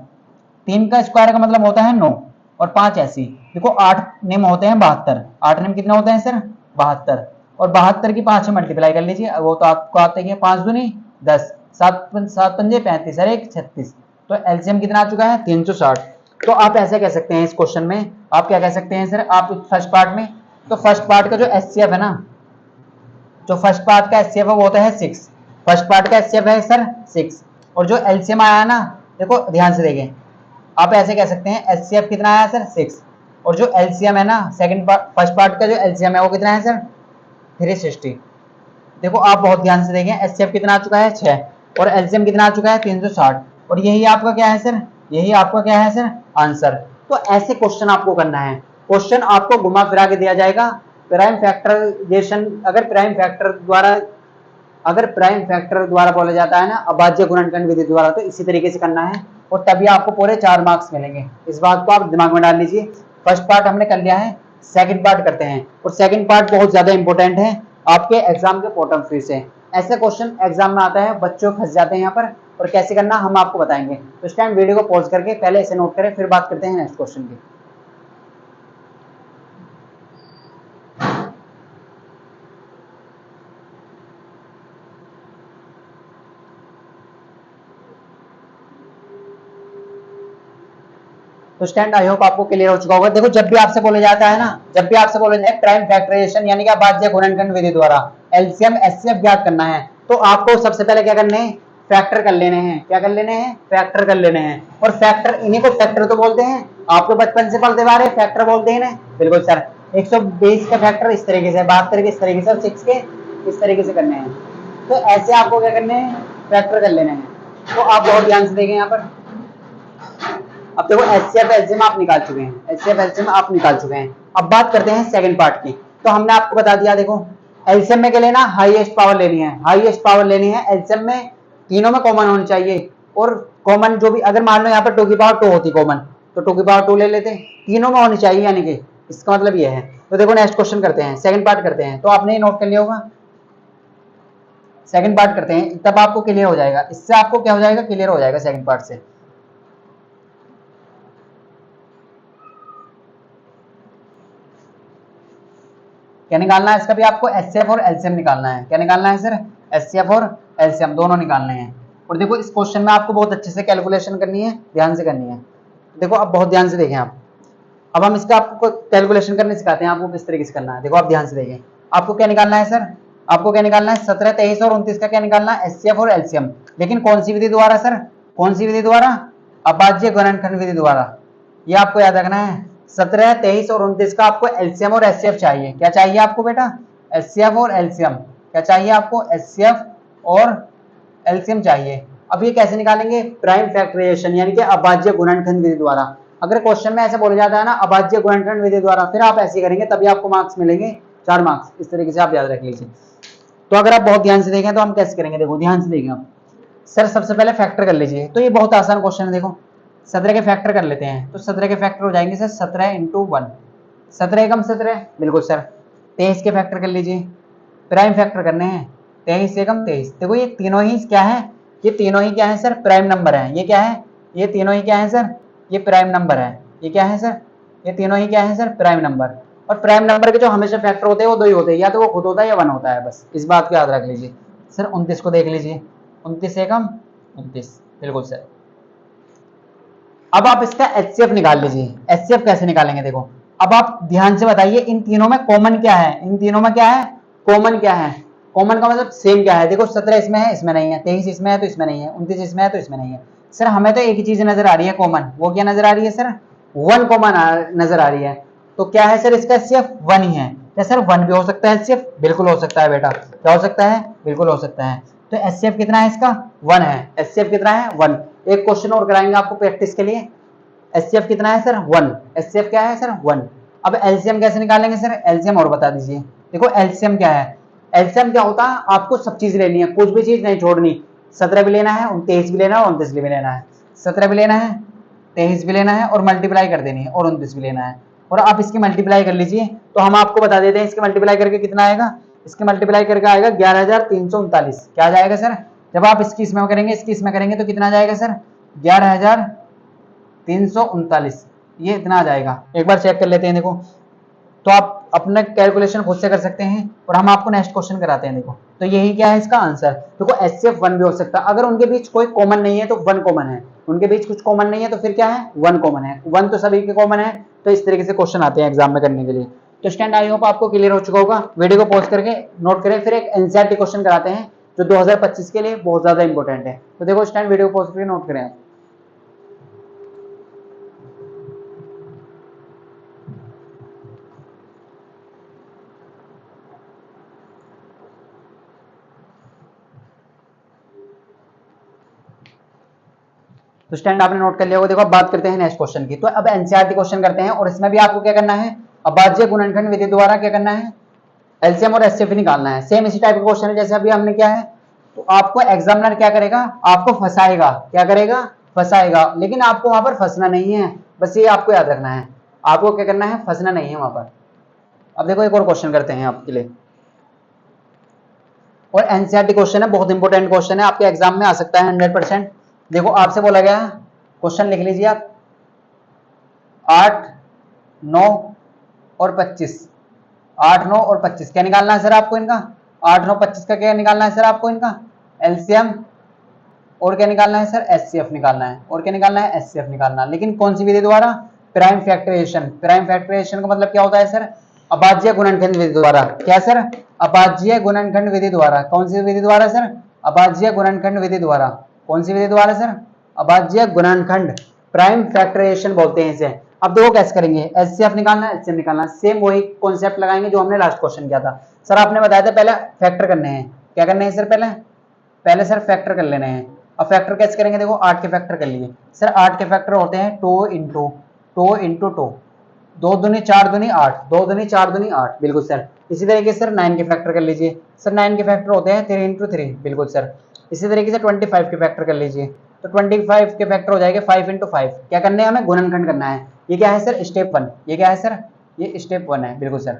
Speaker 1: 3 का स्क्वायर का मतलब होता है 9, और 5 ऐसी। देखो 8 नियम होते हैं 72, 8 नियम कितने होते हैं सर, 72, और 72 की 5 से मल्टीप्लाई कर लीजिए, वो तो आपको आते हैं 5 दूनी 10, 7 पंजे 35 और 1 36, तो एलसीएम कितना आ चुका है 360। तो आप ऐसे कह सकते हैं इस क्वेश्चन में, आप क्या कह सकते हैं सर, आप फर्स्ट पार्ट में, तो फर्स्ट पार्ट का जो एचसीएफ है ना, जो फर्स्ट पार्ट का एचसीएफ है वो तो है 6, फर्स्ट पार्ट का एचसीएफ है सर 6, और जो एलसीएम आया ना, देखो ध्यान से देखें, आप ऐसे कह सकते हैं एचसीएफ कितना आया सर 6, और जो एलसीएम है ना सेकंड पार्ट, फर्स्ट पार्ट का जो एलसीएम है वो कितना है सर 360। देखो आप बहुत ध्यान से देखें, एचसीएफ कितना आ चुका है 6 और एलसीएम कितना आ चुका है 360, और यही आपका क्या है सर, यही आपका क्या है सर आंसर। तो ऐसे क्वेश्चन आपको करना है, क्वेश्चन आपको घुमा फिरा के दिया जाएगा। प्राइम फैक्टराइजेशन अगर प्राइम फैक्टर द्वारा बोला जाता है ना अभाज्य गुणनखंड विधि द्वारा, तो इसी तरीके से करना है और तभी आपको पूरे 4 मार्क्स मिलेंगे। इस बात को आप दिमाग में डाल लीजिए। फर्स्ट पार्ट हमने कर लिया है, सेकंड पार्ट करते हैं, और सेकंड पार्ट बहुत ज्यादा इंपॉर्टेंट है आपके एग्जाम के बॉटम फीस से। ऐसे क्वेश्चन एग्जाम में आता है, बच्चों फंस जाते हैं यहाँ पर, और कैसे करना हम आपको बताएंगे। तो इस टाइम वीडियो को पॉज करके पहले इसे नोट करें, फिर बात करते हैं नेक्स्ट क्वेश्चन की। तो स्टैंड आई होप आपको क्लियर हो चुका होगा। देखो जब भी आपसे बोला जाता है ना, जब भी आपसे बोला जाए प्राइम फैक्टराइजेशन यानी कि अभाज्य गुणनखंड विधि द्वारा एलसीएम एचसीएफ ज्ञात करना है, तो आपको सबसे पहले क्या करने हैं, फैक्टर कर लेने हैं। क्या कर लेने हैं, फैक्टर कर लेने हैं। और फैक्टर, इन्हीं को फैक्टर तो बोलते हैं, आपको बचपन से पढ़ते आ रहे फैक्टर बोलते हैं ना, बिल्कुल सर। 120 का फैक्टर इस तरीके से, 72 के इस तरीके से, और 6 के इस तरीके से करने हैं। तो ऐसे आपको क्या करने हैं, फैक्टर कर लेने हैं। तो आप बहुत ध्यान से देखें यहाँ पर। अब देखो एचसीएफ एलसीएम आप निकाल चुके हैं, एचसीएफ एलसीएम आप निकाल चुके हैं। अब बात करते हैं सेकंड पार्ट की। तो हमने आपको बता दिया, देखो एलसीएम में क्या लेना, हाईएस्ट पावर लेनी है, हाईएस्ट पावर लेनी है। एलसीएम में तीनों में कॉमन होनी चाहिए, और कॉमन जो भी, अगर मान लो यहाँ पर 2 की पावर 2 होती कॉमन, तो 2 की पावर 2 ले लेते, तीनों में होनी चाहिए, यानी कि इसका मतलब ये है। तो देखो नेक्स्ट क्वेश्चन करते हैं, सेकंड पार्ट करते हैं। तो आपने नोट कर लिया होगा, सेकंड पार्ट करते हैं, तब आपको क्लियर हो जाएगा। इससे आपको क्या हो जाएगा, क्लियर हो जाएगा सेकंड पार्ट से। क्या निकालना है इसका भी आपको, एचसीएफ और एलसीएम निकालना है। क्या निकालना है सर, एचसीएफ और एलसीएम दोनों निकालने हैं। और देखो इस क्वेश्चन में आपको बहुत अच्छे से कैलकुलेशन करनी है, ध्यान से करनी है। देखो आप बहुत ध्यान से देखें आप। अब हम इसका आपको कैलकुलेशन करने सिखाते हैं, आपको किस तरीके से करना है। देखो आप ध्यान से देखें, आपको क्या निकालना है सर, आपको क्या निकालना है, 17, 23 और 29 का क्या निकालना है, एचसीएफ और एलसीएम। लेकिन कौन सी विधि द्वारा सर, कौन सी विधि द्वारा, अभाज्य गुणनखंड विधि द्वारा। ये आपको याद रखना है। 17, 23 और 29 का आपको एलसीएम और एचसीएफ चाहिए। क्या चाहिए आपको बेटा, एचसीएफ और एलसीएम। क्या चाहिए आपको, एचसीएफ और एलसीएम चाहिए। अब ये कैसे निकालेंगे, प्राइम फैक्टराइजेशन यानी कि अभाज्य गुणनखंड विधि द्वारा। अगर क्वेश्चन में ऐसे बोला जाता है ना अभाज्य गुणनखंड विधि द्वारा, फिर आप ऐसे करेंगे तभी आपको मार्क्स मिलेंगे, 4 मार्क्स। इस तरीके से आप याद रख लीजिए। तो अगर आप बहुत ध्यान से देखें तो हम कैसे करेंगे, देखो ध्यान से देखें आप। सर सबसे पहले फैक्टर कर लीजिए, तो ये बहुत आसान क्वेश्चन है। देखो 17 के फैक्टर कर लेते हैं, तो 17 के फैक्टर हो जाएंगे सर 17 × 1, 17 एकम 17, बिल्कुल सर। 23 के फैक्टर कर लीजिए, प्राइम फैक्टर करने हैं, 23 एकम 23। देखो ये तीनों ही क्या है, ये तीनों ही क्या है सर, प्राइम नंबर है। ये क्या है, ये तीनों ही क्या है सर, ये प्राइम नंबर है। ये क्या है सर, ये तीनों ही क्या है सर, प्राइम नंबर। और प्राइम नंबर के जो हमेशा फैक्टर होते हैं वो 2 ही होते हैं, या तो वो खुद होता है या 1 होता है, बस इस बात को याद रख लीजिए। सर 29 को देख लीजिए, 29 एकम 29, बिल्कुल सर। अब आप इसका एचसीएफ निकाल लीजिए। एचसीएफ कैसे निकालेंगे, देखो अब आप ध्यान से बताइए इन तीनों में कॉमन क्या है, इन तीनों में क्या है, कॉमन क्या है। कॉमन का मतलब सेम क्या है। देखो 17 इसमें है, इसमें नहीं है, 23 इसमें है तो इसमें नहीं है, 29 इसमें है तो इसमें नहीं है। सर हमें तो एक ही चीज नजर आ रही है कॉमन, वो क्या नजर आ रही है सर, 1 कॉमन नजर आ रही है। तो क्या है सर, इसका एचसीएफ 1 ही है। क्या सर 1 भी हो सकता है एचसीएफ, बिल्कुल हो सकता है बेटा। क्या हो सकता है, बिल्कुल हो सकता है। तो एचसीएफ कितना है इसका, 1 है। एचसीएफ कितना है, 1। एक क्वेश्चन और कराएंगे आपको प्रैक्टिस के लिए। एचसीएफ कितना है सर, 1। एचसीएफ क्या है सर, 1। अब एलसीएम कैसे निकालेंगे सर, एलसीएम और बता दीजिए। देखो एलसीएम क्या है, एलसीएम क्या होता है, आपको सब चीज लेनी है, कुछ भी चीज नहीं छोड़नी। 17 भी लेना है, 23 भी लेना है, 29 भी लेना है। 17 भी लेना है, 23 भी लेना है, और मल्टीप्लाई कर देनी है, और 29 भी लेना है। और आप इसकी मल्टीप्लाई कर लीजिए, तो हम आपको बता देते हैं इसके मल्टीप्लाई करके कितना आएगा। इसके मल्टीप्लाई करके आएगा 11,339। क्या आ जाएगा सर, जब आप इसकी इसमें करेंगे, इसकी इसमें करेंगे तो कितना आ जाएगा सर, 11,339। ये इतना आ जाएगा। एक बार चेक कर लेते हैं। देखो तो आप अपना कैलकुलेशन खुद से कर सकते हैं और हम आपको नेक्स्ट क्वेश्चन कराते हैं। देखो तो यही क्या है इसका आंसर। देखो HCF 1 भी हो सकता है, अगर उनके बीच कोई कॉमन नहीं है तो 1 कॉमन है, उनके बीच कुछ कॉमन नहीं है तो फिर क्या है 1 कॉमन है, 1 तो सभी के कॉमन है। तो इस तरीके से क्वेश्चन आते हैं एग्जाम में करने के लिए। तो स्टैंड आई होप आपको क्लियर हो चुका होगा। वीडियो को पॉज करके नोट करें, फिर एक एनसीईआरटी क्वेश्चन कराते हैं जो 2025 के लिए बहुत ज्यादा इंपॉर्टेंट है। तो देखो स्टैंड वीडियो को पॉज करके नोट करें आप। तो स्टैंड आपने नोट कर लिया होगा। देखो अब बात करते हैं नेक्स्ट क्वेश्चन की। तो अब एनसीईआरटी क्वेश्चन करते हैं और इसमें भी आपको क्या करना है, अभाज्य गुणनखंड विधि द्वारा क्या करना है, एलसीएम और एचसीएफ निकालना है। सेम इसी टाइप का क्वेश्चन है जैसे अभी हमने क्या है। तो आपको एग्जामिनर क्या करेगा, आपको फंसाएगा, क्या करेगा, फंसाएगा, लेकिन आपको वहां पर फंसना नहीं है, बस ये आपको याद रखना है, आपको क्या करना है, फंसना नहीं है वहां पर। अब देखो एक और क्वेश्चन करते हैं आपके लिए, और एनसीईआरटी क्वेश्चन है, बहुत इंपॉर्टेंट क्वेश्चन है, आपके एग्जाम में आ सकता है 100%। देखो आपसे बोला गया, क्वेश्चन लिख लीजिए आप, 8, 9 और 25, 8, 9 और 25 क्या निकालना है सर आपको इनका, 8, 9, 25 का क्या निकालना है सर आपको इनका एलसीएम, और क्या निकालना है सर एचसीएफ निकालना है, और क्या निकालना है एचसीएफ निकालना। लेकिन कौन सी विधि द्वारा, प्राइम फैक्टराइजेशन। प्राइम फैक्टराइजेशन का मतलब क्या होता है सर, अभाज्य गुणनखंड विधि द्वारा। क्या सर, अभाज्य गुणनखंड विधि द्वारा। कौन सी विधि द्वारा सर, अभाज्य गुणनखंड विधि द्वारा। कौन सी विधि द्वारा सर, अभाज्य गुणनखंड, प्राइम फैक्टराइजेशन बोलते हैं इसे। अब देखो कैसे करेंगे, एचसीएफ निकालना है, एचसीएफ निकालना, सेम वही कॉन्सेप्ट लगाएंगे जो हमने लास्ट क्वेश्चन किया था। सर आपने बताया था पहले फैक्टर करने हैं, क्या करने हैं सर, पहले पहले सर फैक्टर कर लेने हैं। अब फैक्टर कैसे करेंगे, देखो 8 के फैक्टर कर लिए सर, 8 के फैक्टर होते हैं 2 इंटू 2 इंटू 2, 2 दूनी 4 दूनी 8, 2 दूनी 4 दूनी 8, बिल्कुल सर। इसी तरीके से सर 9 के फैक्टर कर लीजिए सर, 9 के फैक्टर होते हैं 3 इंटू 3, बिल्कुल सर। इसी तरीके से 25 के फैक्टर कर लीजिए, तो 25 के फैक्टर हो जाएगा 5 इंटू 5। क्या करने हैं हमें, गुणनखंड करना है। ये क्या है सर, स्टेप 1। ये क्या है सर, ये स्टेप 1 है, बिल्कुल सर।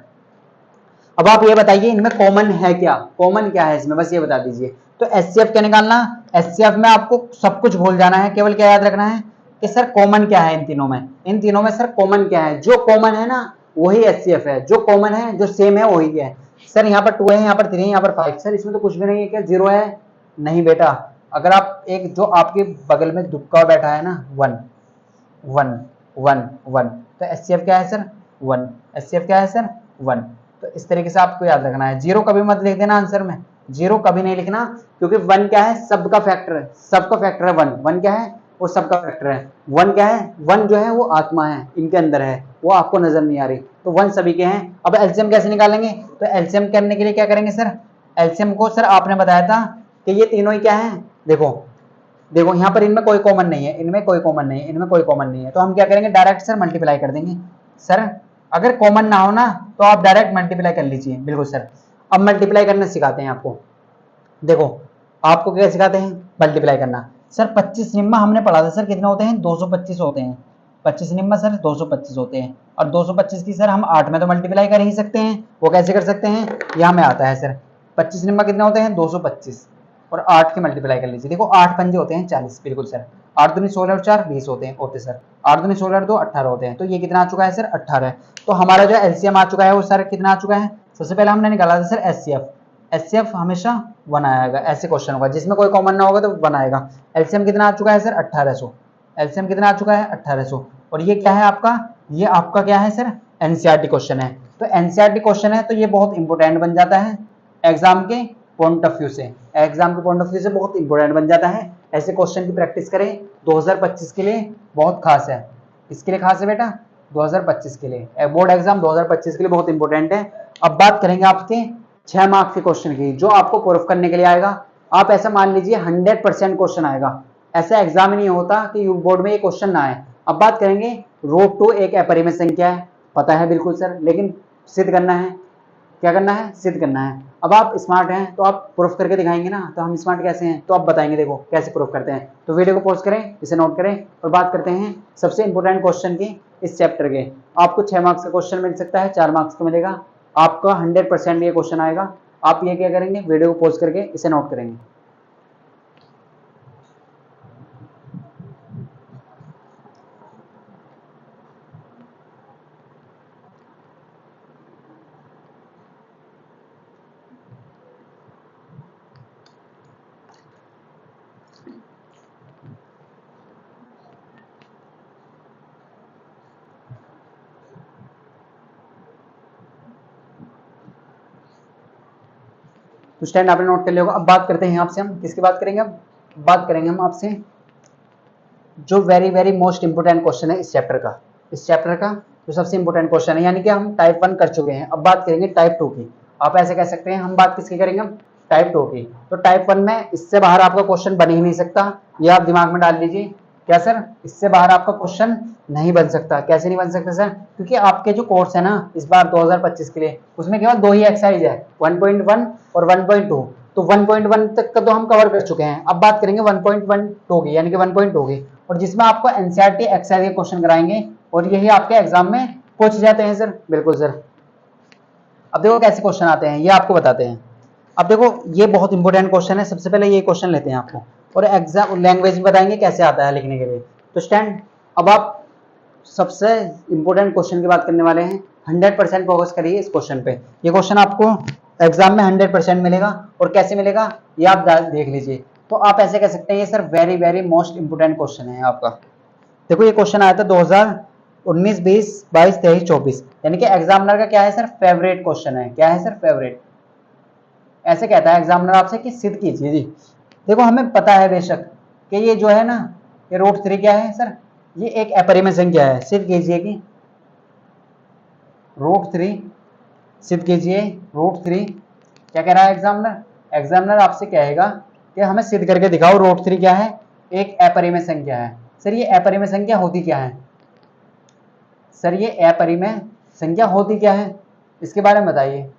Speaker 1: अब आप ये बताइए इनमें कॉमन है क्या, कॉमन क्या है इसमें, बस ये बता दीजिए। तो एचसीएफ क्या निकालना, एचसीएफ में आपको सब कुछ भूल जाना है, केवल क्या याद रखना है कि सर कॉमन क्या है इन तीनों में, इन तीनों में सर कॉमन क्या है, जो कॉमन है ना वही एचसीएफ है, जो कॉमन है जो सेम है वही है। सर यहाँ पर 2 है, यहाँ पर 3 है, यहाँ पर 5, सर इसमें तो कुछ भी नहीं है, क्या 0 है, नहीं बेटा। अगर आप एक जो आपके बगल में दुक्का बैठा है ना 1 1 1 1, तो एचसीएफ क्या है सर 1, एचसीएफ क्या है सर 1। तो इस तरीके से आपको याद रखना है, 0 कभी मत लिख देना आंसर में, 0 कभी नहीं लिखना, क्योंकि 1 क्या है, सबका फैक्टर है, सबका फैक्टर है 1, 1 क्या है वो सबका फैक्टर है। 1 क्या है, 1 जो है वो आत्मा है, इनके अंदर है, वो आपको नजर नहीं आ रही, तो 1 सभी के हैं। अब एलसीएम कैसे निकालेंगे, तो एलसीएम करने के लिए क्या करेंगे सर, एलसीएम को सर आपने बताया था कि ये तीनों ही क्या है, देखो देखो यहाँ पर इनमें कोई कॉमन नहीं है, इनमें कोई कॉमन नहीं है, इनमें कोई कॉमन नहीं है, तो हम क्या करेंगे डायरेक्ट सर मल्टीप्लाई कर देंगे। सर अगर कॉमन ना हो ना तो आप डायरेक्ट मल्टीप्लाई कर लीजिए, बिल्कुल सर। अब मल्टीप्लाई करना सिखाते हैं आपको, देखो आपको क्या सिखाते हैं, मल्टीप्लाई करना। सर 25 निम्मा हमने पढ़ा था सर, कितने होते हैं 225 होते हैं, 25 निम्मा सर 225 होते हैं, और 225 की सर हम 8 में तो मल्टीप्लाई कर ही सकते हैं, वो कैसे कर सकते हैं, यहाँ में आता है सर 25 निम्मा कितने होते हैं 225, और 8 की मल्टीप्लाई कर लीजिए, देखो 8 पंजे होते हैं 40, बिल्कुल सर। 8 दूनी 16 और 4 20 होते सर, 8 दूनी 16 और 2 18 होते हैं, तो ये कितना आ चुका है सर 18। तो हमारा जो एलसीएम आ चुका है वो सर कितना आ चुका है, सबसे पहले हमने निकाला था सर एचसीएफ, एचसीएफ हमेशा 1 आएगा, ऐसे क्वेश्चन होगा जिसमें कोई कॉमन ना होगा तो 1 आएगा। एलसीएम कितना आ चुका है सर 1800, एलसीएम कितना आ चुका है 1800, और ये क्या है आपका, ये आपका क्या है सर एनसीईआरटी क्वेश्चन है। तो एनसीईआरटी क्वेश्चन है तो ये बहुत इंपॉर्टेंट बन जाता है एग्जाम के पॉइंट ऑफ व्यू से, एग्जाम के पॉइंट ऑफ व्यू से बहुत इंपॉर्टेंट बन जाता है। ऐसे क्वेश्चन की प्रैक्टिस करें, 2025 के लिए बहुत खास है। इसके लिए खास है बेटा 2025 के लिए, बोर्ड एग्जाम 2025 के लिए बहुत इंपॉर्टेंट है। अब बात करेंगे आपके 6 मार्क्स के क्वेश्चन की जो आपको प्रूफ करने के लिए आएगा। आप ऐसा मान लीजिए 100% क्वेश्चन आएगा, ऐसा एग्जाम ही नहीं होता कि बोर्ड में ये क्वेश्चन ना आए। अब बात करेंगे रूट 2 एक अपरिमेय संख्या है, पता है बिल्कुल सर, लेकिन सिद्ध करना है, क्या करना है, सिद्ध करना है। अब आप स्मार्ट हैं तो आप प्रूफ करके दिखाएंगे ना, तो हम स्मार्ट कैसे हैं तो आप बताएंगे, देखो कैसे प्रूफ करते हैं। तो वीडियो को पॉज करें, इसे नोट करें, और बात करते हैं सबसे इंपॉर्टेंट क्वेश्चन की इस चैप्टर के। आपको 6 मार्क्स का क्वेश्चन मिल सकता है, 4 मार्क्स का मिलेगा, आपका 100% ये क्वेश्चन आएगा। आप ये क्या करेंगे, वीडियो को पॉज करके इसे नोट करेंगे। तो स्टैंड आपने नोट कर लिया होगा। अब बात करते हैं आपसे, हम किसकी बात करेंगे, अब बात करेंगे हम आपसे जो very very most important question है इस चैप्टर का जो सबसे इंपोर्टेंट क्वेश्चन है, यानी कि हम टाइप 1 कर चुके हैं, अब बात करेंगे टाइप 2 की। आप ऐसे कह सकते हैं हम बात किसकी करेंगे, हम टाइप 2 की। तो टाइप 1 में इससे बाहर आपका क्वेश्चन बन ही नहीं सकता, ये आप दिमाग में डाल लीजिए। क्या सर, इससे बाहर आपका क्वेश्चन नहीं बन सकता। कैसे नहीं बन सकता सर, क्योंकि आपके जो कोर्स है ना इस बार 2025 के लिए, उसमें केवल 2 ही एक्सरसाइज है, 1.1 और 1.2। तो 1.1 तक का तो हम कवर कर चुके हैं। अब बात करेंगे 1.12 की, यानी कि 1.2 की, और जिसमें आपको एनसीईआरटी एक्सरसाइज के क्वेश्चन कराएंगे और यही आपके एग्जाम में पूछ जाते हैं सर। बिल्कुल सर। अब देखो कैसे क्वेश्चन आते हैं, ये आपको बताते हैं। अब देखो ये बहुत इंपॉर्टेंट क्वेश्चन है, सबसे पहले ये क्वेश्चन लेते हैं आपको, और एग्जाम लैंग्वेज में बताएंगे कैसे आता है लिखने के लिए। तो स्टैंड, अब आप सबसे इंपॉर्टेंट क्वेश्चन की बात करने वाले हैं, 100% फोकस करिए इस क्वेश्चन पे। ये क्वेश्चन आपको एग्जाम में 100% मिलेगा, और कैसे मिलेगा ये आप देख लीजिए। तो आप ऐसे कह सकते हैं ये sir very very most important question है आपका। देखो ये क्वेश्चन आया था 2019, 20, 22, 23, 24, यानी कि एग्जामिनर का क्या है सर, फेवरेट क्वेश्चन है। क्या है सर, फेवरेट। ऐसे कहता है एग्जामिनर आपसे कि सिद्ध कीजिए जी। देखो हमें पता है बेशक कि ये जो है ना, ये √3 क्या है सर, ये एक अपरिमेय संख्या है। सिद्ध कीजिए कि √3, सिद्ध कीजिए √3। क्या कह रहा है एग्जामिनर, एग्जामिनर आपसे कहेगा कि हमें सिद्ध करके दिखाओ √3 क्या है, एक अपरिमेय संख्या है। सर ये अपरिमेय संख्या होती क्या है, सर ये अपरिमेय संख्या होती क्या है, इसके बारे में बताइए।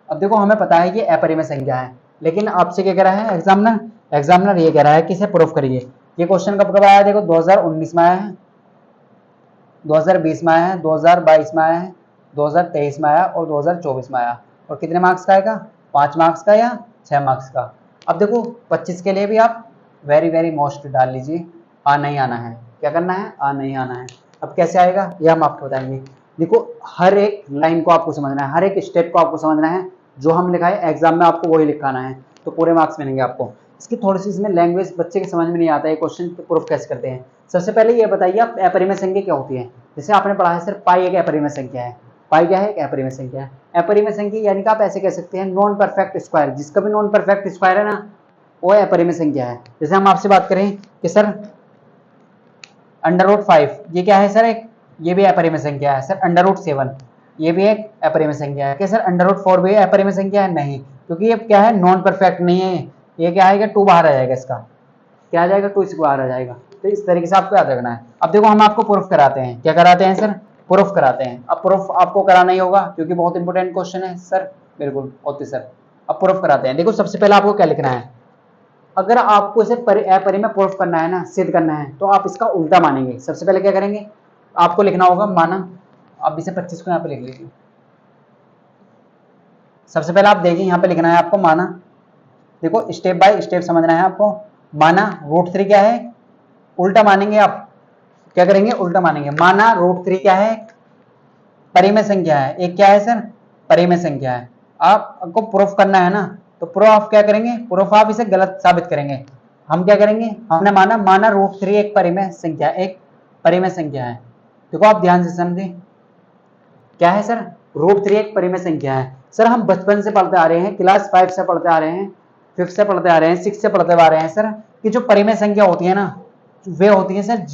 Speaker 1: अब देखो हमें पता है ये अपरिमेय संख्या है, लेकिन आपसे क्या कह रहा है एग्जामिनर, एग्जामिनर ये कह रहा है कि इसे प्रूफ करिए। ये क्वेश्चन कब कब आया है, देखो 2019 में आया है, 2020 में आया है, 2022 में आया है, 2023 में आया और 2024 में आया। और कितने मार्क्स का आएगा, 5 मार्क्स का या 6 मार्क्स का। अब देखो 25 के लिए भी आप वेरी वेरी मोस्ट डाल लीजिए, आ नहीं आना है। क्या करना है, आ नहीं आना है। अब कैसे आएगा ये हम आपको बताएंगे। देखो हर एक लाइन को आपको समझना है, हर एक स्टेप को आपको समझना है, जो हम लिखा है एग्जाम में आपको वही लिखाना है, तो पूरे मार्क्स मिलेंगे आपको। इसकी थोड़ी सी इसमें लैंग्वेज बच्चे के समझ में नहीं आता है, क्वेश्चन प्रूफ कैसे करते हैं। सबसे पहले ये बताइए आप अपरिमेय संख्या क्या होती है। जैसे आपने पढ़ा है सर पाई एक अपरिमेय संख्या है, पाई क्या है, एक अपरिमेय संख्या है। अपरिमेय संख्या यानी कि आप ऐसे कह सकते हैं नॉन परफेक्ट स्क्वायर, जिसका भी नॉन परफेक्ट स्क्वायर है ना वो अपरिमेय संख्या है। जैसे हम आपसे बात करें कि सर √5 ये क्या है सर, एक ये भी अपरिमेय संख्या है। सर √7 ये भी एक अपरिमेय संख्या है। क्या सर √4 भी अपरिमेय संख्या है, नहीं, क्योंकि ये क्या है नॉन परफेक्ट नहीं है। ये क्या आएगा, 2 बाहर आ जाएगा, इसका क्या आ जाएगा, 2 इसको बाहर आ जाएगा। तो इस तरीके से आपको याद रखना है। अब देखो हम आपको प्रूफ कराते हैं, क्या कराते हैं सर, प्रूफ कराते हैं। अब प्रूफ आपको कराना ही होगा क्योंकि बहुत इंपॉर्टेंट क्वेश्चन है सर। बिल्कुल होते सर। अब प्रूफ कराते हैं। देखो सबसे पहले आपको क्या लिखना है, अगर आपको इसे अपरिमेय प्रूफ करना है ना, सिद्ध करना है, तो आप इसका उल्टा मानेंगे। सबसे पहले क्या करेंगे, आपको लिखना होगा माना। अब इसे 25 को यहाँ पे लिख लीजिए। सबसे पहले आप देखिए यहाँ पे लिखना है आपको माना। देखो स्टेप बाय स्टेप समझना है आपको। माना √3 क्या है, उल्टा मानेंगे आप। क्या करेंगे, उल्टा मानेंगे। माना √3 क्या है, परिमेय संख्या है। एक क्या है सर, परिमेय संख्या है। आपको प्रूफ करना है ना, तो प्रूफ आप क्या करेंगे, प्रूफ आप इसे गलत साबित करेंगे। हम क्या करेंगे, हमने माना √3 एक परिमेय संख्या, एक परिमेय संख्या है। देखो आप ध्यान से समझे, क्या है सर, √3 एक परिमेय संख्या है। सर हम बचपन से पढ़ते आ रहे हैं, क्लास 5 से पढ़ते आ रहे हैं, 5th से पढ़ते आ रहे हैं, 6 से पढ़ते आ रहे हैं सर, कि जो परिमेय संख्या होती है ना वे होती है सर,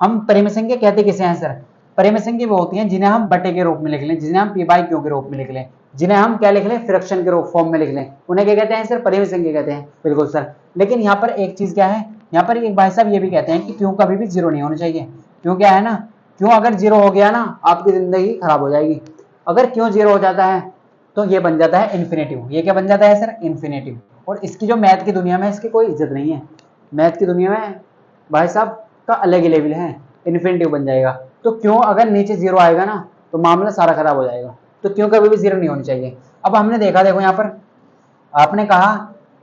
Speaker 1: हम परिमेय संख्या कहते किसे हैं सर, परिमेय संख्या वो होती हैं जिन्हें हम बटे के रूप में लिख लें, जिन्हें हम p/q के रूप में लिख लें, जिन्हें हम क्या लिख लें, फ्रैक्शन के रूप फॉर्म में लिख लें, उन्हें क्या कहते हैं सर, परिमेय संख्या कहते हैं। बिल्कुल सर। लेकिन यहाँ पर एक चीज क्या है, यहाँ पर एक भाई साहब ये भी कहते हैं कि क्यों कभी भी 0 नहीं होना चाहिए। क्यों क्या है ना, क्यों अगर 0 हो गया ना आपकी जिंदगी खराब हो जाएगी। अगर क्यों 0 हो जाता है तो ये बन जाता है इन्फिनेटिव। ये क्या बन जाता है सर, इन्फिनेटिव। और इसकी जो मैथ की दुनिया में इसकी कोई इज्जत नहीं है। मैथ की दुनिया में भाई साहब का अलग ही लेवल है, इन्फिनेटिव बन जाएगा। तो क्यों अगर नीचे 0 आएगा ना तो मामला सारा खराब हो जाएगा। तो क्यों कभी भी 0 नहीं होनी चाहिए। अब हमने देखा, देखो यहाँ पर आपने कहा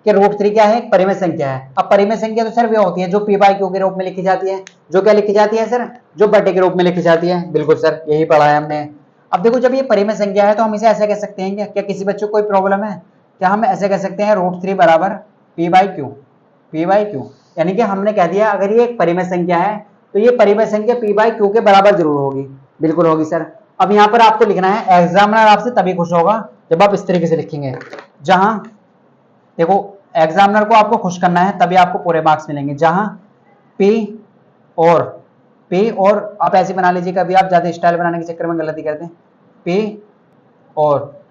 Speaker 1: कि √3 क्या है, एक परिमेय संख्या है। अब परिमेय संख्या तो सर वो होती है जो p/q के रूप में लिखी जाती है, जो क्या लिखी जाती है सर, जो बटे के रूप में लिखी जाती है। बिल्कुल सर, यही पढ़ा है हमने। अब देखो जब ये परिमेय संख्या है तो हम इसे ऐसे कह सकते हैं क्या किसी बच्चे को कोई प्रॉब्लम है क्या, हम ऐसे कह सकते हैं √3 बराबर p/q, यानी कि हमने कह दिया अगर ये एक परिमेय संख्या है तो ये परिमेय संख्या p/q के बराबर जरूर होगी। बिल्कुल होगी सर। अब यहाँ पर आपको लिखना है, एग्जामिनर आपसे तभी खुश होगा जब आप इस तरीके से लिखेंगे, जहां देखो एग्जामिनर को आपको खुश करना है तभी आपको पूरे मार्क्स मिलेंगे। जहां पे और आप ऐसे बना लीजिए, कभी आप ज्यादा स्टाइल बनाने के चक्कर में गलती करते हैं। पे और,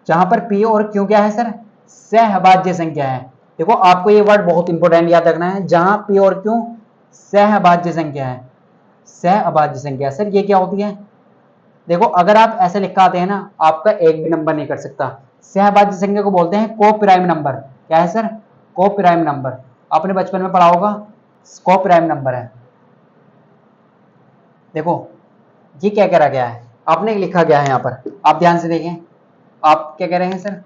Speaker 1: जहां पर पी और क्यू क्या है सर, सहभाज्य संख्या है। देखो आपको ये वर्ड बहुत इंपॉर्टेंट याद रखना है, जहां पी और क्यू सहभाज्य संख्या है। सहभाज्य संख्या सर ये क्या होती है, देखो अगर आप ऐसे लिख आते हैं ना, आपका एक भी नंबर नहीं कर सकता। सहभाज्य संख्या को बोलते हैं को प्राइम नंबर। क्या है सर, को प्राइम नंबर। आपने बचपन में पढ़ा होगा, को प्राइम नंबर है। देखो ये क्या करा गया है, आपने लिखा गया है यहाँ पर, आप ध्यान से देखें, आप क्या कह रहे हैं सर।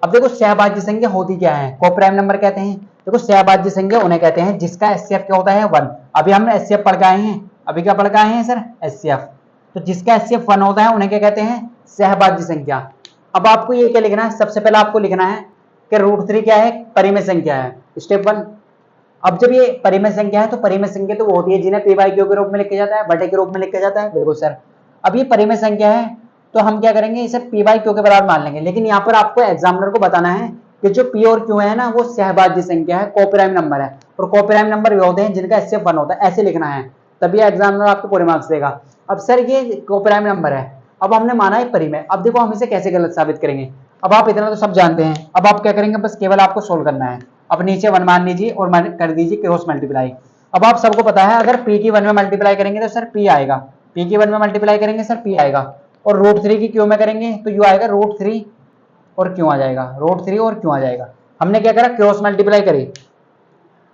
Speaker 1: अब देखो सहभाज्य संख्या होती क्या है, को प्राइम नंबर कहते हैं। देखो सहभाज्य संख्या उन्हें कहते हैं जिसका एचसीएफ क्या होता है, 1। अभी हमने एचसीएफ पढ़ के आए हैं, अभी क्या पढ़ के आए हैं सर, एचसीएफ। तो जिसका एचसीएफ 1 होता है उन्हें क्या कहते हैं, सहभाज्य संख्या। अब आपको ये क्या लिखना है, सबसे पहले आपको लिखना है कि √3 क्या है, परिमेय संख्या है, स्टेप 1। अब जब ये परिमेय संख्या है तो परिमेय संख्या तो वो होती है जिन्हें पी बाई क्यू के रूप में लिखा जाता है, बटे के रूप में लिखा जाता है। बिल्कुल सर। अब ये परिमेय संख्या है तो हम क्या करेंगे, इसे पी बाई क्यू के बराबर मान लेंगे। लेकिन यहाँ पर आपको एग्जामिनर को बताना है कि जो पी और क्यू है ना वो सहभाज्य संख्या है, को प्राइम नंबर है। और को प्राइम नंबर वे होते हैं जिनका एचसीएफ 1 होता है, ऐसे लिखना है, तभी एग्जामिनर आपको पूरे मार्क्स देगा। अब सर ये को प्राइम नंबर है, अब हमने माना है परिमेय। अब देखो हम इसे कैसे गलत साबित करेंगे। अब आप इतना तो सब जानते हैं, अब आप क्या करेंगे, बस केवल आपको सोल्व करना है। अब नीचे 1 मान लीजिए और कर दीजिए क्रॉस मल्टीप्लाई। अब आप सबको पता है अगर पी की 1 में मल्टीप्लाई करेंगे तो सर पी आएगा, पी की 1 में मल्टीप्लाई करेंगे सर पी आएगा, और √3 की क्यू में करेंगे तो यू आएगा, √3 और क्यों आ जाएगा, √3 और क्यों आ जाएगा। हमने क्या करा, क्रॉस मल्टीप्लाई करी।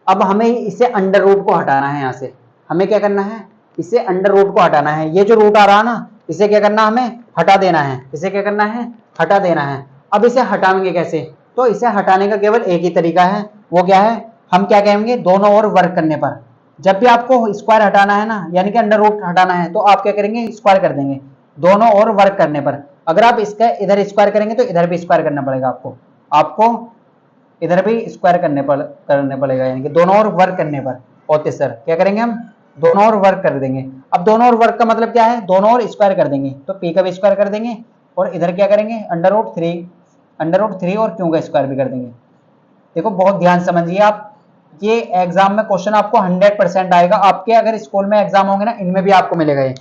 Speaker 1: अब हमें इसे अंडर रूट को हटाना है, यहाँ से हमें क्या करना है, इसे अंडर रूट को हटाना है। ये जो रूट आ रहा है ना, इसे क्या करना, हमें हटा देना है। इसे क्या करना है, हटा देना है। अब इसे हटाएंगे कैसे, तो इसे हटाने का केवल एक ही तरीका है, वो क्या है, हम क्या कहेंगे, दोनों ओर वर्क करने पर। जब भी आपको स्क्वायर हटाना है ना, यानी कि अंडर रूट हटाना है, तो आप क्या करेंगे, स्क्वायर कर देंगे दोनों ओर वर्क करने पर। अगर आप इसका इधर स्क्वायर करेंगे तो इधर भी स्क्वायर करना पड़ेगा आपको इधर भी स्क्वायर करने पड़ेगा, यानी कि दोनों ओर वर्क करने पर। और सर क्या करेंगे, हम दोनों ओर वर्क कर देंगे। अब दोनों ओर वर्क का मतलब क्या है, दोनों ओर स्क्वायर कर देंगे, तो पी का भी स्क्वायर कर देंगे और इधर क्या करेंगे, अंडर रूट 3 और क्यू का स्क्वायर भी कर देंगे। देखो बहुत ध्यान समझिए आप, ये एग्जाम में क्वेश्चन आपको 100% आएगा। आपके अगर स्कूल में एग्जाम होंगे ना, इनमें भी आपको मिलेगा, ये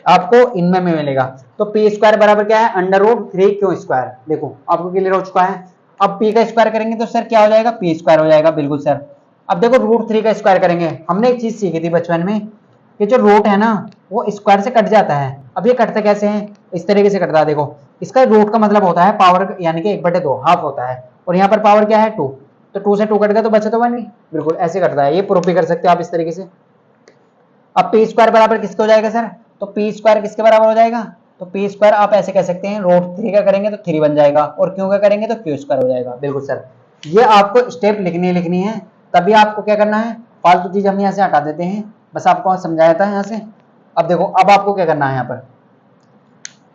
Speaker 1: आपको इनमें भी मिलेगा। तो पी स्क्वायर बराबर क्या है, अंडर रूट 3 क्यू स्क्वायर। देखो आपको क्लियर हो चुका है। अब पी का स्क्वायर करेंगे तो सर क्या हो जाएगा, पी स्क्वायर हो जाएगा। बिल्कुल सर। अब देखो √3 का स्क्वायर करेंगे, हमने एक चीज सीखी थी बचपन में कि जो रूट है ना वो स्क्वायर से कट जाता है। अब ये कटता कैसे है, इस तरीके से कटता है। देखो इसका रूट का मतलब होता है पावर, यानी कि 1/2 हाफ होता है, और यहाँ पर पावर क्या है 2, तो 2 से 2 कट गया तो बचा तो 1 ही। बिल्कुल ऐसे कटता है, ये प्रूफ भी कर सकते हो आप इस तरीके से। अब पी स्क्वायर बराबर किसके हो जाएगा सर, तो पी स्क्वायर किसके बराबर हो जाएगा, तो पी स्क्वायर आप ऐसे कह सकते हैं, √3 का करेंगे तो 3 बन जाएगा, और क्यू का करेंगे तो क्यू स्क्वायर हो जाएगा। बिल्कुल सर। ये आपको स्टेप लिखनी है, तभी आपको क्या करना है, फालतू चीज हम यहाँ से हटा देते हैं, बस आपको समझाया था यहाँ से। अब देखो अब आपको क्या करना है, यहाँ पर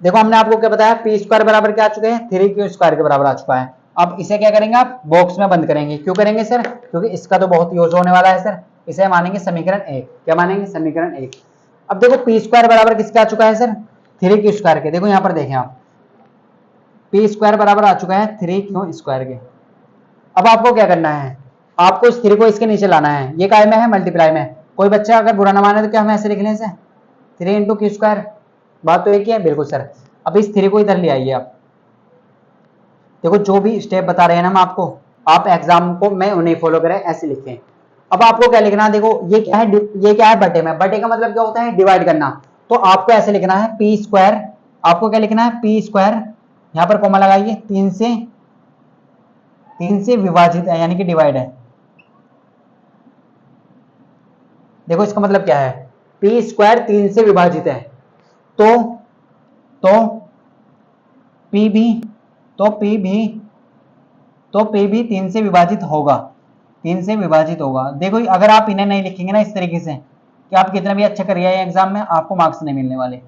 Speaker 1: देखो हमने आपको क्या बताया, पी स्क्वायर बराबर क्या आ चुके हैं, 3 क्यू स्क्वायर के बराबर आ चुका है। अब इसे क्या करेंगे, आप बॉक्स में बंद करेंगे। क्यों करेंगे सर, क्योंकि इसका तो बहुत यूज होने वाला है सर। इसे मानेंगे समीकरण 1। क्या मानेंगे, समीकरण 1। अब देखो पी स्क्वायर बराबर किसके आ चुका है सर, 3 क्यू स्क्वायर के। देखो यहाँ पर देखें आप, पी स्क्वायर बराबर आ चुका है 3 क्यू स्क्वायर के। अब आपको क्या करना है, आपको इस 3 को इसके नीचे लाना है। ये काय में है, मल्टीप्लाई में। कोई बच्चा अगर बुरा ना माने तो क्या हम ऐसे लिख लें इसे, 3 × क्यू स्क्वायर। बात तो एक ही है। बिल्कुल सर। अब इस 3 को इधर ले आइए आप। देखो जो भी स्टेप बता रहे हैं ना हम आपको, आप एग्जाम को मैं उन्हें फॉलो करें, ऐसे लिखें। अब आपको क्या लिखना है, देखो ये क्या है, ये क्या है, बटे में। बटे का मतलब क्या होता है, डिवाइड करना। तो आपको ऐसे लिखना है पी स्क्वायर, आपको क्या लिखना है, पी स्क्वायर, यहां पर कोमा लगाइए, 3 से विभाजित है, यानी कि डिवाइड है। देखो इसका मतलब क्या है, पी स्क्वायर 3 से विभाजित है, तो पी भी 3 से विभाजित होगा, 3 से विभाजित होगा। देखो अगर आप इन्हें नहीं लिखेंगे ना इस तरीके से, कि आप कितना भी अच्छा करिए एग्जाम में, आपको मार्क्स नहीं मिलने वाले।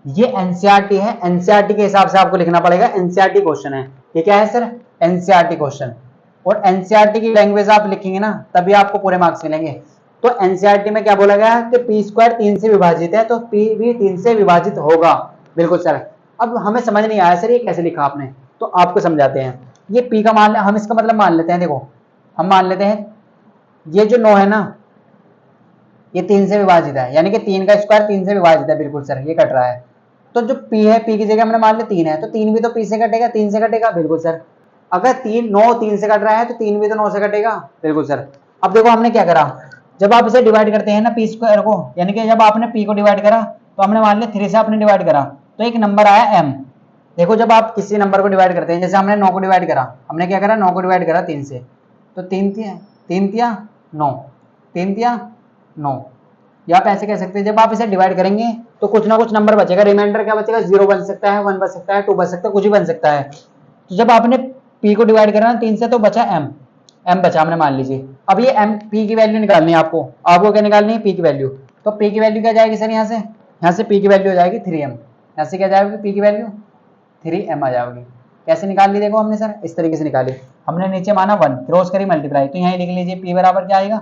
Speaker 1: ये एनसीईआरटी है, एनसीईआरटी के हिसाब से आपको लिखना पड़ेगा। एनसीईआरटी क्वेश्चन है ये, क्या है सर, एनसीईआरटी क्वेश्चन। और एनसीईआरटी की लैंग्वेज आप लिखेंगे ना, तभी आपको पूरे मार्क्स मिलेंगे। तो एनसीईआरटी में क्या बोला गया कि पी स्क्वायर 3 से विभाजित है, तो पी भी 3 से विभाजित होगा। बिल्कुल सर। अब हमें समझ नहीं आया सर ये कैसे लिखा आपने, तो आपको समझाते हैं। ये पी का मान, हम इसका मतलब मान लेते हैं, देखो हम मान लेते हैं ये जो 9 है ना, ये 3 से विभाजित है, यानी कि 3 का स्क्वायर 3 से विभाजित है। बिल्कुल सर, ये कट रहा है। तो जो पी है, पी की जगह हमने मान लिया 3 है, तो 3 भी तो पी से कटेगा, 3 से कटेगा। बिल्कुल सर। अगर 9 3 से कट रहा है तो 3 भी तो 9 से कटेगा। बिल्कुल सर। अब देखो हमने क्या करा, जब आप इसे डिवाइड करते हैं ना पी स्क्वायर को, यानी कि जब आपने पी को डिवाइड करा तो हमने मान लिया 3 से आपने डिवाइड करा तो एक नंबर आया एम। देखो जब आप किसी नंबर को डिवाइड करते हैं, जैसे हमने 9 को डिवाइड करा, हमने क्या करा 9 को डिवाइड करा 3 से, तो 3 तिया 9, 3 तिया 9। या आप ऐसे कह सकते हैं, जब आप इसे डिवाइड करेंगे तो कुछ ना कुछ नंबर बचेगा, रिमाइंडर क्या बचेगा, 0 बन सकता है, 1 बन सकता है, 2 बन सकता है, कुछ भी बन सकता है। तो जब आपने पी को डिवाइड करा ना 3 से, तो बचा एम, एम बचा हमने मान लीजिए। अब ये एम पी की वैल्यू निकालनी है आपको, आपको क्या निकालनी है, पी की वैल्यू। तो पी की वैल्यू क्या जाएगी सर, यहाँ से पी की वैल्यू हो जाएगी 3m, यहाँ से क्या जाएगी पी की वैल्यू 3m आ जाएगी। कैसे निकाल ली, देखो हमने सर इस तरीके से निकाली, हमने नीचे माना 1, क्रॉस करी मल्टीप्लाई, तो यहाँ लिख लीजिए पी बराबर क्या आएगा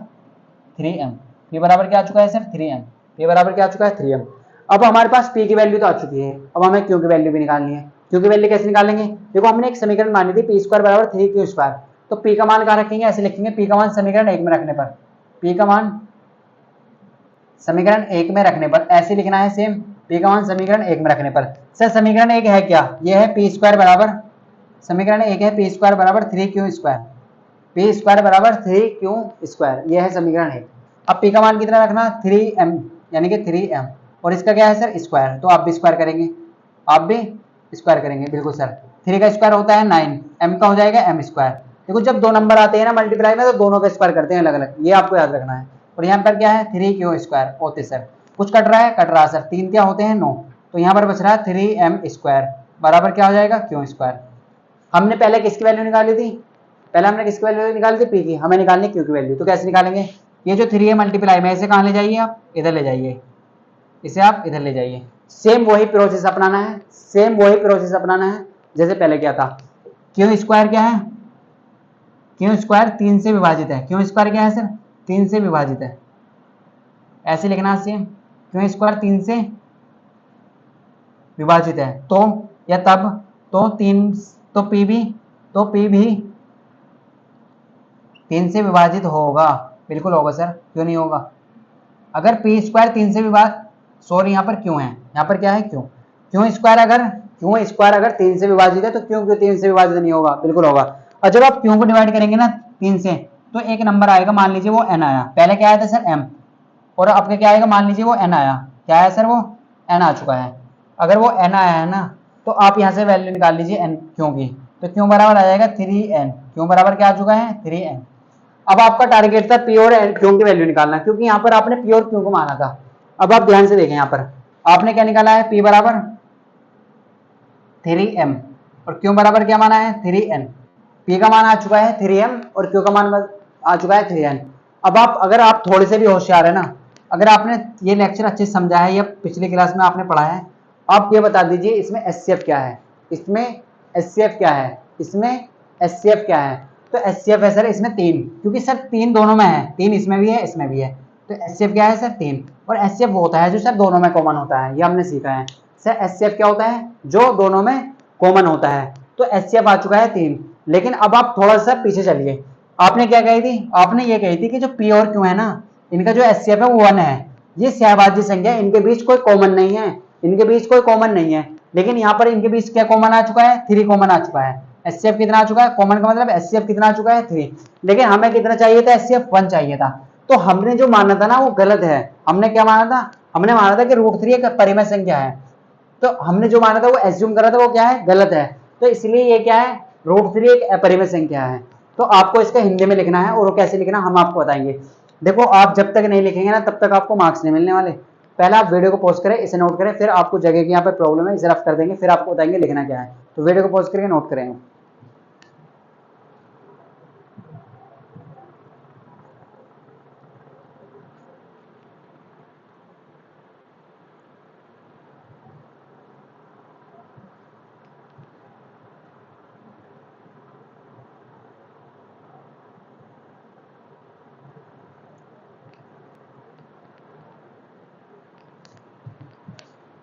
Speaker 1: 3m। पी बराबर क्या आ चुका है सर 3m, पी बराबर क्या आ चुका है 3m। अब हमारे पास पी की वैल्यू तो आ चुकी है, अब हमें क्यू की वैल्यू भी निकालनी है। क्यू की वैल्यू कैसे निकालेंगे, देखो हमने एक समीकरण मानी थी पी स्क्वायर बराबर 3q स्क्वायर, तो पी का मान कहाँ रखेंगे, ऐसे लिखेंगे पी का मान समीकरण 1 में रखने पर, पी का मान समीकरण 1 में रखने पर ऐसे लिखना है सेम, पी का मान समीकरण 1 में रखने पर। सर समीकरण 1 है क्या, ये है पी स्क्वायर बराबर, समीकरण 1 है पी स्क्वायर बराबर 3q स्क्वायर, पी स्क्वायर बराबर 3q स्क्वायर, ये है समीकरण 1। अब पी का मान कितना रखना 3m, यानी कि 3m, और इसका क्या है सर स्क्वायर, तो आप भी स्क्वायर करेंगे, आप भी स्क्वायर करेंगे। बिल्कुल सर, 3 का स्क्वायर होता है 9, m का हो जाएगा m स्क्वायर। देखो जब दो नंबर आते हैं ना मल्टीप्लाई में, तो दोनों का स्क्वायर करते हैं अलग अलग, ये आपको याद रखना है। और यहाँ पर क्या है 3q स्क्वायर होते सर, कुछ कट रहा है, कट रहा है सर, 3 क्या होते हैं 9, तो यहाँ पर बच रहा है 3m स्क्वायर बराबर क्या हो जाएगा q स्क्वायर। हमने पहले किसकी वैल्यू निकाली थी, पहले हमने किसकी वैल्यू निकाली थी पी की, हमें निकालनी क्यू की वैल्यू। तो कैसे निकालेंगे, ये जो 3 है मल्टीप्लाई में, इसे कहाँ ले जाइए आप, इधर ले जाइए, इसे आप इधर ले जाइए। सेम वही प्रोसेस अपनाना है, सेम वही प्रोसेस अपनाना है जैसे पहले किया था। क्यू स्क्वायर क्या है, क्यू स्क्वायर 3 से विभाजित है, क्यू स्क्वायर क्या है सर 3 से विभाजित है, ऐसे लिखना सेम, क्यू स्क्वायर 3 से विभाजित है, तो या तब, तो 3, तो पी भी 3 से विभाजित होगा। बिल्कुल होगा सर, क्यों नहीं होगा, अगर पी स्क्वायर 3 से विभाजित, सॉरी यहाँ पर क्यों है, यहाँ पर क्या है क्यों, क्यों स्क्वायर अगर 3 से विभाजित है तो क्यों 3 से विभाजित नहीं होगा, बिल्कुल होगा। और जब आप क्यों को डिवाइड करेंगे ना 3 से, तो एक नंबर आएगा, मान लीजिए वो n आया, पहले क्या आया था सर m, और आपका क्या आएगा, मान लीजिए वो n आया, क्या आया सर वो n आ चुका है। अगर वो n आया है ना, तो आप यहाँ से वैल्यू निकाल लीजिए n क्यों की, तो क्यों बराबर आ जाएगा 3n, क्यों बराबर क्या आ चुका है 3n। अब आपका टारगेट था पी और क्यू की वैल्यू निकालना, क्योंकि यहाँ पर आपने पी और क्यू को माना था। अब आप ध्यान से देखें, यहाँ पर आपने क्या निकाला है, पी बराबर 3m और क्यू बराबर क्या माना है 3n। पी का मान आ चुका है 3m और क्यू का मान आ चुका है 3n। अब आप अगर आप थोड़े से भी होशियार है ना, अगर आपने ये लेक्चर अच्छे से समझा है या पिछली क्लास में आपने पढ़ा है, आप ये बता दीजिए इसमें एचसीएफ क्या है, इसमें एचसीएफ क्या है, इसमें एचसीएफ क्या है। तो एचसीएफ है सर इसमें 3, क्योंकि सर 3 दोनों में है, 3 इसमें भी है इसमें भी है, तो एचसीएफ क्या है सर 3। और एचसीएफ वो होता है जो सर दोनों में कॉमन होता है, ये हमने सीखा है। सर एचसीएफ क्या होता है, जो दोनों में कॉमन होता है। तो एचसीएफ आ चुका है 3। लेकिन अब आप थोड़ा सा पीछे चलिए, आपने क्या कही थी, आपने ये कही थी कि जो पी और क्यू है ना, इनका जो एचसीएफ है वो 1 है, ये सहभाज्य संख्या, इनके बीच कोई कॉमन नहीं है, इनके बीच कोई कॉमन नहीं है। लेकिन यहाँ पर इनके बीच क्या कॉमन आ चुका है 3 कॉमन आ चुका है। एचसीएफ कितना आ चुका है, कॉमन का मतलब एचसीएफ कितना आ चुका है 3। लेकिन हमें कितना चाहिए था, एचसीएफ 1 चाहिए था। तो हमने जो माना था ना वो गलत है। हमने क्या माना था, हमने माना था कि √3 एक परिमेय संख्या है, तो हमने जो माना था वो एज्यूम करा था वो क्या है, गलत है। तो इसलिए ये क्या है, √3 एक अपरिमेय संख्या है। तो आपको इसका हिंदी में लिखना है, और वो कैसे लिखना हम आपको बताएंगे। देखो आप जब तक नहीं लिखेंगे ना तब तक आपको मार्क्स नहीं मिलने वाले। पहले आप वीडियो को पॉज करें, इसे नोट करें, फिर आपको जगह की यहाँ पे प्रॉब्लम है, इसे रफ कर देंगे, फिर आपको बताएंगे लिखना क्या है। तो वीडियो को पॉज करके नोट करेंगे।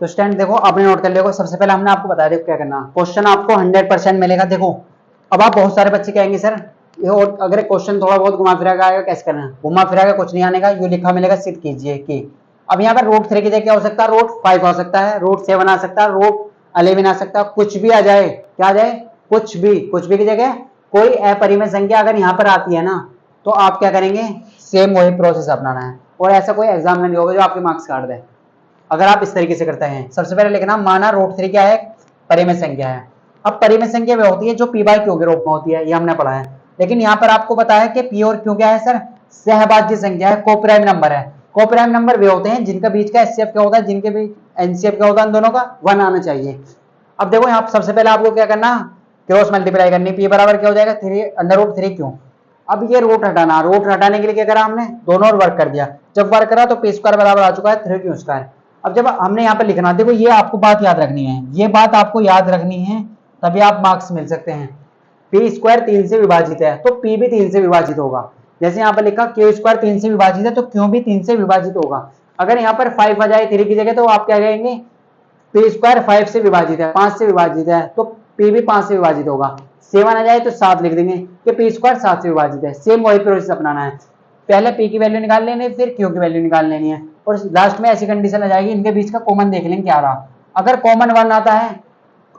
Speaker 1: तो स्टूडेंट देखो आपने नोट कर लिया, सबसे पहले हमने आपको बताया देखो क्या करना, क्वेश्चन आपको 100% मिलेगा। देखो अब आप बहुत सारे बच्चे कहेंगे सर ये और अगर क्वेश्चन थोड़ा बहुत घुमा फिरा आएगा कैसे करना है, घुमा फिरा के कुछ नहीं आने का, ये लिखा मिलेगा सिद्ध कीजिए कि। अब यहाँ पर रूट 3 की जगह क्या हो सकता है, रूट 5 हो सकता है, रूट 7 आ सकता है, रूट 11 आ सकता है, कुछ भी आ जाए, क्या आ जाए, कुछ भी की जगह कोई अपरिमेय संख्या अगर यहाँ पर आती है ना, तो आप क्या करेंगे, सेम वही प्रोसेस अपनाना है, और ऐसा कोई एग्जाम नहीं होगा जो आपके मार्क्स काट दे अगर आप इस तरीके से करते हैं। सबसे पहले लिखना, माना रूट 3 क्या है, परिमेय संख्या है। अब परिमेय संख्या वह होती है जो p बाई क्यू के रूप में होती है, ये हमने पढ़ा है। लेकिन यहाँ पर आपको पता है कि p और q क्या है सर, सहभाज्य संख्या है, कोप्राइम नंबर है। कोप्राइम नंबर वे होते हैं जिनका बीच का एचसीएफ क्या होता है, जिनके बीच एनसीएफ क्या होता है, इन दोनों का 1 आना चाहिए। अब देखो यहाँ सबसे पहले आपको क्या करना, क्रॉस मल्टीप्लाई करनी, p बराबर क्या हो जाएगा, 3 अंडर रूट 3 क्यों। अब ये रूट हटाना, रूट हटाने के लिए क्या करा हमने, दोनों और वर्क कर दिया, जब वर्क करा तो p स्क्वायर बराबर आ चुका है 3 क्यू स्क्वायर। अब जब हमने यहाँ पे लिखना, देखो ये आपको बात याद रखनी है, ये बात आपको याद रखनी है, तभी आप मार्क्स मिल सकते हैं। p स्क्वायर 3 से विभाजित है तो p भी 3 से विभाजित होगा। जैसे यहाँ पर लिखा q स्क्वायर 3 से विभाजित है तो q भी 3 से विभाजित होगा। अगर यहाँ पर 5 आ जाए 3 की जगह तो आप क्या कहेंगे, p स्क्वायर 5 से विभाजित है, 5 से विभाजित है तो p भी 5 से विभाजित होगा। 7 आ जाए तो 7 लिख देंगे कि p स्क्वायर 7 से विभाजित है। सेम वही प्रोसेस अपनाना है, पहले p की वैल्यू निकाल लेनी है, फिर q की वैल्यू निकाल लेनी है, और लास्ट में ऐसी कंडीशन आ जाएगी इनके बीच का कॉमन देख लेंगे क्या रहा। अगर कॉमन 1 आता है,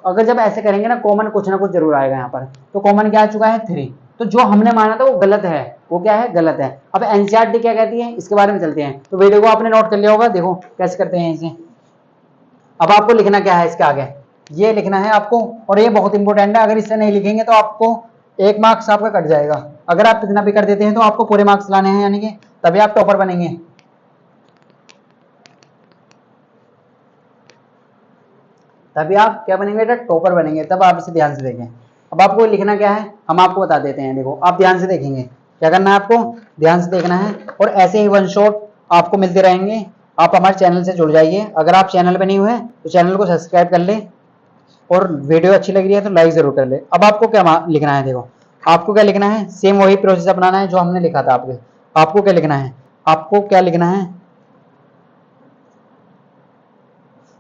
Speaker 1: अगर जब ऐसे करेंगे ना कॉमन कुछ ना कुछ जरूर आएगा यहाँ पर, तो कॉमन क्या आ चुका है 3, तो जो हमने माना था वो गलत है, वो क्या है, गलत है। अब एनसीईआरटी क्या कहती है इसके बारे में चलते हैं। तो वीडियो को आपने नोट कर लिया होगा, देखो कैसे करते हैं इसे। अब आपको लिखना क्या है इसके आगे, ये लिखना है आपको, और ये बहुत इंपॉर्टेंट है, अगर इससे नहीं लिखेंगे तो आपको 1 मार्क्स आपका कट जाएगा। अगर आप इतना भी कर देते हैं तो आपको पूरे मार्क्स लाने हैं, यानी कि तभी आप टॉपर बनेंगे। तभी आप क्या बनेंगे बेटा, टॉपर बनेंगे, तब आप इसे ध्यान से देखें। अब आपको लिखना क्या है हम आपको बता देते हैं, देखो आप ध्यान से देखेंगे, क्या करना है आपको, ध्यान से देखना है, और ऐसे ही वन शॉट आपको मिलते रहेंगे। आप हमारे चैनल से जुड़ जाइए, अगर आप चैनल पर नहीं हुए तो चैनल को सब्सक्राइब कर ले, और वीडियो अच्छी लग रही है तो लाइक जरूर कर ले। अब आपको क्या लिखना है, देखो आपको क्या लिखना है, सेम वही प्रोसेस अपनाना है जो हमने लिखा था आपको क्या लिखना है, आपको क्या लिखना है,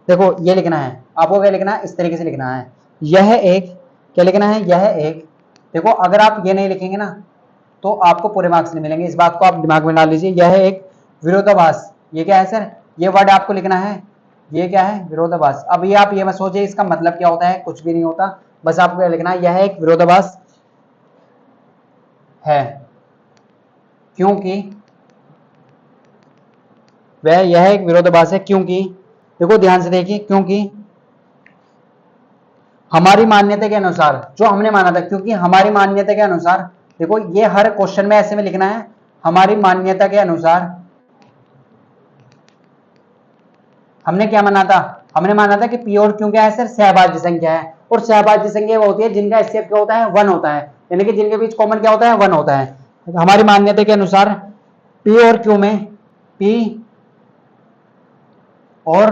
Speaker 1: देखो ये लिखना है, आपको क्या लिखना है, इस तरीके से लिखना है, यह एक, क्या लिखना है, यह एक। देखो अगर आप ये नहीं लिखेंगे ना तो आपको पूरे मार्क्स नहीं मिलेंगे, इस बात को आप दिमाग में डाल लीजिए। यह एक विरोधाभास, ये क्या है सर, ये वर्ड आपको लिखना है, ये क्या है, विरोधाभास। अब ये आप ये मत सोचिए इसका मतलब क्या होता है, कुछ भी नहीं होता, बस आपको क्या लिखना है, यह एक विरोधाभास है क्योंकि यह एक विरोधाभास है क्योंकि, देखो ध्यान से देखिए, क्योंकि हमारी मान्यता के अनुसार, जो हमने माना था, क्योंकि हमारी मान्यता के अनुसार, देखो ये हर क्वेश्चन में ऐसे में लिखना है, हमारी मान्यता के अनुसार हमने क्या माना था, हमने माना था कि पी और क्यू क्या है सर, सहभाज्य संख्या है, और सहभाज्य संख्या वो होती है जिनका एचसीएफ क्या होता है, 1 होता है, यानी कि जिनके बीच कॉमन क्या होता है, 1 होता है। हमारी मान्यता के अनुसार पी और क्यू में, पी और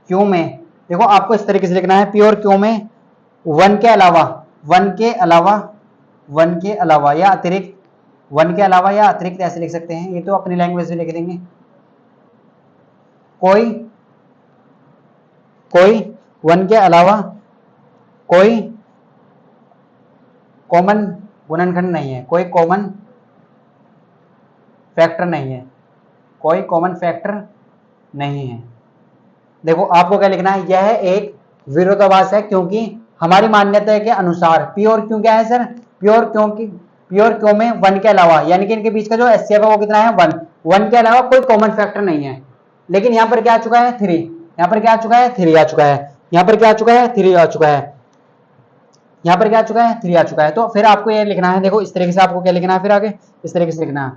Speaker 1: क्यू में, देखो आपको इस तरीके से लिखना है, पी और क्यू में 1 के अलावा, 1 के अलावा, 1 के अलावा या अतिरिक्त, 1 के अलावा या अतिरिक्त ऐसे लिख सकते हैं, ये तो अपनी लैंग्वेज में लिख देंगे, कोई 1 के अलावा कोई कॉमन गुणनखंड नहीं है, कोई कॉमन फैक्टर नहीं है, कोई कॉमन फैक्टर नहीं है। देखो आपको क्या लिखना है, यह एक विरोधाभास है क्योंकि हमारी मान्यता के अनुसार पी और क्यू क्या है सर, पी और क्यू में 1 के अलावा, यानी कि इनके बीच का जो एचसीएफ है वो कितना है, 1 के अलावा कोई कॉमन फैक्टर नहीं है। लेकिन यहाँ पर क्या आ चुका है, 3, यहाँ पर क्या आ चुका है, 3 आ चुका है, यहाँ पर क्या आ चुका है, 3 आ चुका है, यहाँ पर क्या आ चुका है, 3 आ चुका है। तो फिर आपको ये लिखना है, देखो इस तरीके से आपको क्या लिखना है, फिर आगे इस तरीके से लिखना है,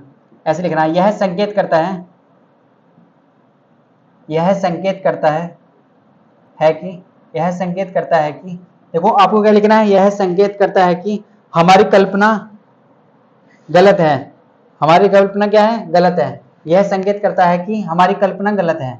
Speaker 1: ऐसे लिखना है, यह संकेत करता है, यह संकेत करता है कि, यह संकेत करता है कि, देखो आपको क्या लिखना है, यह संकेत करता है कि हमारी कल्पना गलत है, हमारी कल्पना क्या है, गलत है। यह संकेत करता है कि हमारी कल्पना गलत है।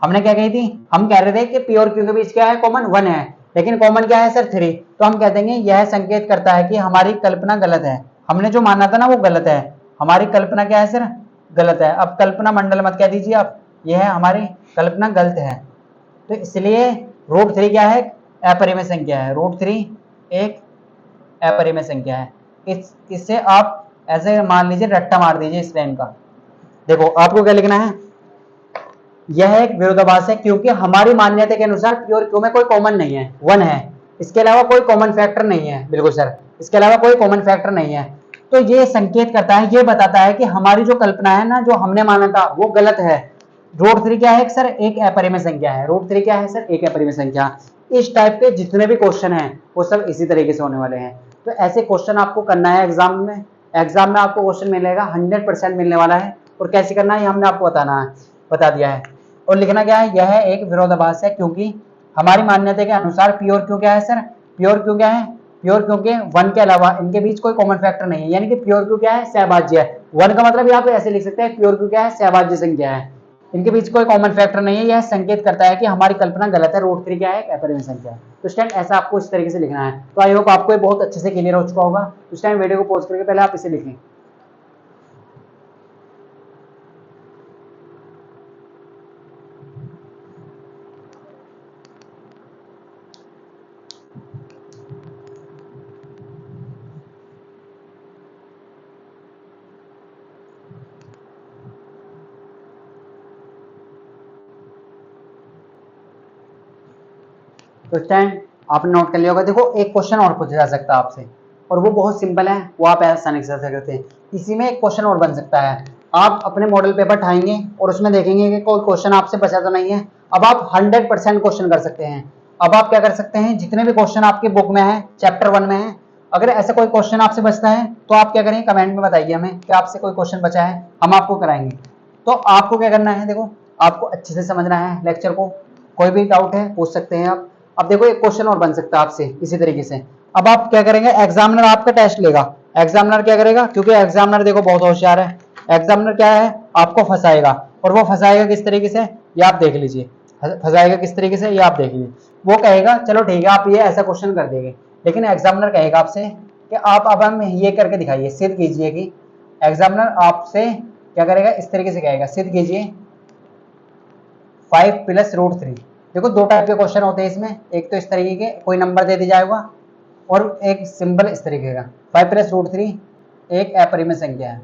Speaker 1: हमने क्या कही थी, हम कह रहे थे कि पी और क्यू के बीच क्या है, कॉमन 1 है, लेकिन कॉमन क्या है सर, 3, तो हम कह देंगे यह संकेत करता है कि हमारी कल्पना गलत है, हमने जो माना था ना वो गलत है, हमारी कल्पना क्या है सर, गलत है। अब कल्पना मंडल मत कह दीजिए आप, यह हमारी कल्पना गलत है। तो इसलिए रूट 3 क्या है, अपरिमेय संख्या है। रूट 3 एक अपरिमेय संख्या है। इससे आप ऐसे मान लीजिए रट्टा मार दीजिए इस लाइन का। देखो आपको क्या लिखना है, यह एक विरोधाभास है क्योंकि हमारी मान्यता के अनुसार प्योर क्यू में कोई कॉमन नहीं है, 1 है, इसके अलावा कोई कॉमन फैक्टर नहीं है। बिल्कुल सर, इसके अलावा कोई कॉमन फैक्टर नहीं है। तो ये संकेत करता है, ये बताता है कि हमारी जो कल्पना है ना, जो हमने माना था वो गलत है। रूट 3 क्या है सर, एक अपरिमेय संख्या है। रूट 3 क्या है सर, एक अपरिमेय संख्या। इस टाइप के जितने भी क्वेश्चन हैं वो सब इसी तरीके से होने वाले हैं। तो ऐसे क्वेश्चन आपको करना है एग्जाम में। एग्जाम में आपको क्वेश्चन मिलेगा, 100% मिलने वाला है। और कैसे करना है ये हमने आपको बता दिया है। और लिखना क्या है, यह एक विरोधाभास है क्योंकि हमारी मान्यता के अनुसार प्योर क्यों क्या है सर, प्योर क्यों क्या है, प्योर क्यों के 1 के अलावा इनके बीच कोई कॉमन फैक्टर नहीं है। यानी कि प्योर क्यों क्या है, सहभाज्य है। 1 का मतलब आप ऐसे लिख सकते हैं, प्योर क्यों क्या है, सहभाज्य संख्या है, इनके बीच कोई कॉमन फैक्टर नहीं है। यह संकेत करता है कि हमारी कल्पना गलत है। रूट 3 क्या है, एक अपरिमेय संख्या है। तो इस टाइम ऐसा आपको इस तरीके से लिखना है। तो आई होप आपको ये बहुत अच्छे से क्लियर हो चुका होगा। उस टाइम वीडियो को पॉज करके पहले आप इसे लिखें। तो इस टाइम आपने नोट कर लिया होगा। देखो एक क्वेश्चन और पूछा जा सकता है आपसे, और वो बहुत सिंपल है, वो आप आसानी से कर सकते हैं। इसी में एक क्वेश्चन और बन सकता है। आप अपने मॉडल पेपर उठाएंगे और उसमें देखेंगे कि कोई क्वेश्चन आपसे बचा तो नहीं है। अब आप 100% क्वेश्चन कर सकते हैं। अब आप क्या कर सकते हैं, जितने भी क्वेश्चन आपके बुक में है, चैप्टर 1 में है, अगर ऐसा कोई क्वेश्चन आपसे बचता है तो आप क्या करें, कमेंट में बताइए हमें कि आपसे कोई क्वेश्चन बचा है, हम आपको कराएंगे। तो आपको क्या करना है, देखो आपको अच्छे से समझना है लेक्चर को। कोई भी डाउट है पूछ सकते हैं आप। अब देखो एक क्वेश्चन और बन सकता है आपसे इसी तरीके से। अब आप क्या करेंगे, एग्जामिनर आपका टेस्ट लेगा। एग्जामिनर क्या करेगा, क्योंकि एग्जामिनर देखो बहुत होशियार है। एग्जामिनर क्या है, आपको फंसाएगा। और वो फंसाएगा किस तरीके से, ये आप देख लीजिए। फंसाएगा किस तरीके से, ये आप देख लीजिए। वो कहेगा चलो ठीक है आप ये ऐसा क्वेश्चन कर देंगे, लेकिन एग्जामिनर कहेगा आपसे कि आप अब हम ये करके दिखाइए, सिद्ध कीजिए कि। एग्जामिनर आपसे क्या करेगा, इस तरीके से कहेगा, सिद्ध कीजिए 5 + √3। देखो दो टाइप के क्वेश्चन होते हैं इसमें, एक तो इस तरीके के कोई नंबर दे दिया जाएगा, और एक सिंबल इस तरीके का। 5 + √3 एक अपरिमेय संख्या है।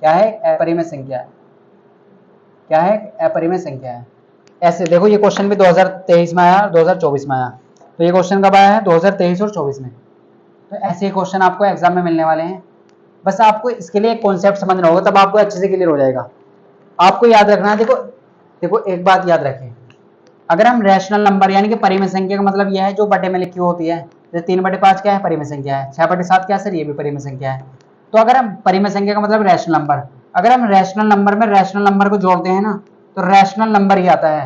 Speaker 1: क्या है, अपरिमेय संख्या है। क्या है, अपरिमेय संख्या है। ऐसे देखो ये क्वेश्चन भी 2023 में आया, 2024 में आया। तो ये क्वेश्चन कब आया है, 2023 और 24 में। तो ऐसे क्वेश्चन आपको एग्जाम में मिलने वाले हैं। बस आपको इसके लिए एक कॉन्सेप्ट समझना होगा, तब आपको अच्छे से क्लियर हो जाएगा। आपको याद रखना है, देखो एक बात याद रखें, अगर हम रैशनल नंबर यानी कि परिमेय संख्या का मतलब यह है जो बटे में लिखी होती है, जैसे 3/5 क्या है, परिमेय संख्या है। 6/7 क्या है सर, ये भी परिमेय संख्या है। तो अगर हम परिमेय संख्या का मतलब रैशनल नंबर, अगर हम रैशनल नंबर में रैशनल नंबर को जोड़ते हैं ना, तो रैशनल नंबर ही आता है।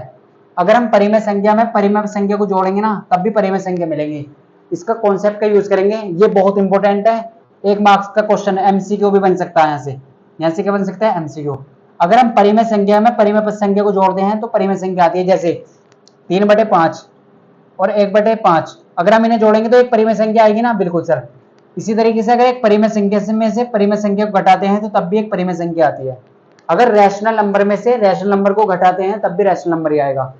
Speaker 1: अगर हम परिमेय संख्या में परिमेय संख्या को जोड़ेंगे ना, तब भी परिमेय संख्या मिलेगी। इसका कॉन्सेप्ट का यूज करेंगे, ये बहुत इंपॉर्टेंट है। 1 मार्क्स का क्वेश्चन है, MCQ भी बन सकता है। यहाँ से क्या बन सकता है, MCQ। अगर हम परिमेय संख्या में परिमेय संख्या को जोड़ते हैं तो परिमेय संख्या आती है, जैसे 3/5 और 1/5। अगर हम इन्हें जोड़ेंगे तो एक परिमेय संख्या आएगी ना, बिल्कुल सर। इसी तरीके से अगर एक परिमेय संख्या में से परिमेय संख्या को घटाते हैं तो तब भी एक परिमेय संख्या आती है। अगर रैशनल नंबर में से रैशनल नंबर को घटाते हैं तब भी रैशनल नंबर ही आएगा।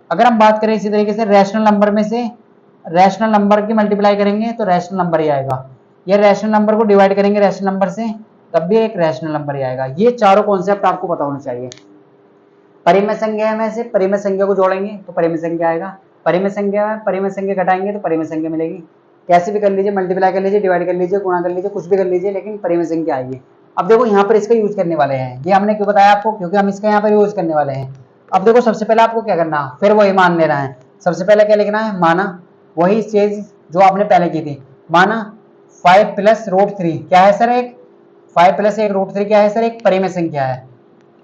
Speaker 1: अगर हम बात करें इसी तरीके से रैशनल नंबर में से रैशनल नंबर की मल्टीप्लाई करेंगे तो रैशनल नंबर ही आएगा। या रैशनल नंबर को डिवाइड करेंगे रैशनल नंबर से, तब भी एक रैशनल नंबर ही आएगा। ये चारों कॉन्सेप्ट आपको पता होना चाहिए। परिमेय संख्या में से परिमेय संख्या को जोड़ेंगे तो परिमेय संख्या आएगा, परिमेय संख्या में परिमेय संख्या घटाएंगे तो परिमेय संख्या मिलेगी। कैसे भी कर लीजिए, मल्टीप्लाई कर लीजिए, डिवाइड कर लीजिए, गुणा कर लीजिए, कुछ भी कर लीजिए, लेकिन परिमेय संख्या आएगी। अब देखो यहाँ पर इसका यूज करने वाले हैं, ये हमने क्यों बताया आपको, क्योंकि हम इसका यहाँ पर यूज करने वाले हैं। अब देखो सबसे पहले आपको क्या करना, फिर वही मान लेना है। सबसे पहले क्या लिखना है, माना वही चीज जो आपने पहले की थी। माना 5 + √3 क्या है सर, एक 5 + 1 √3 क्या है सर, एक परिमेय संख्या है।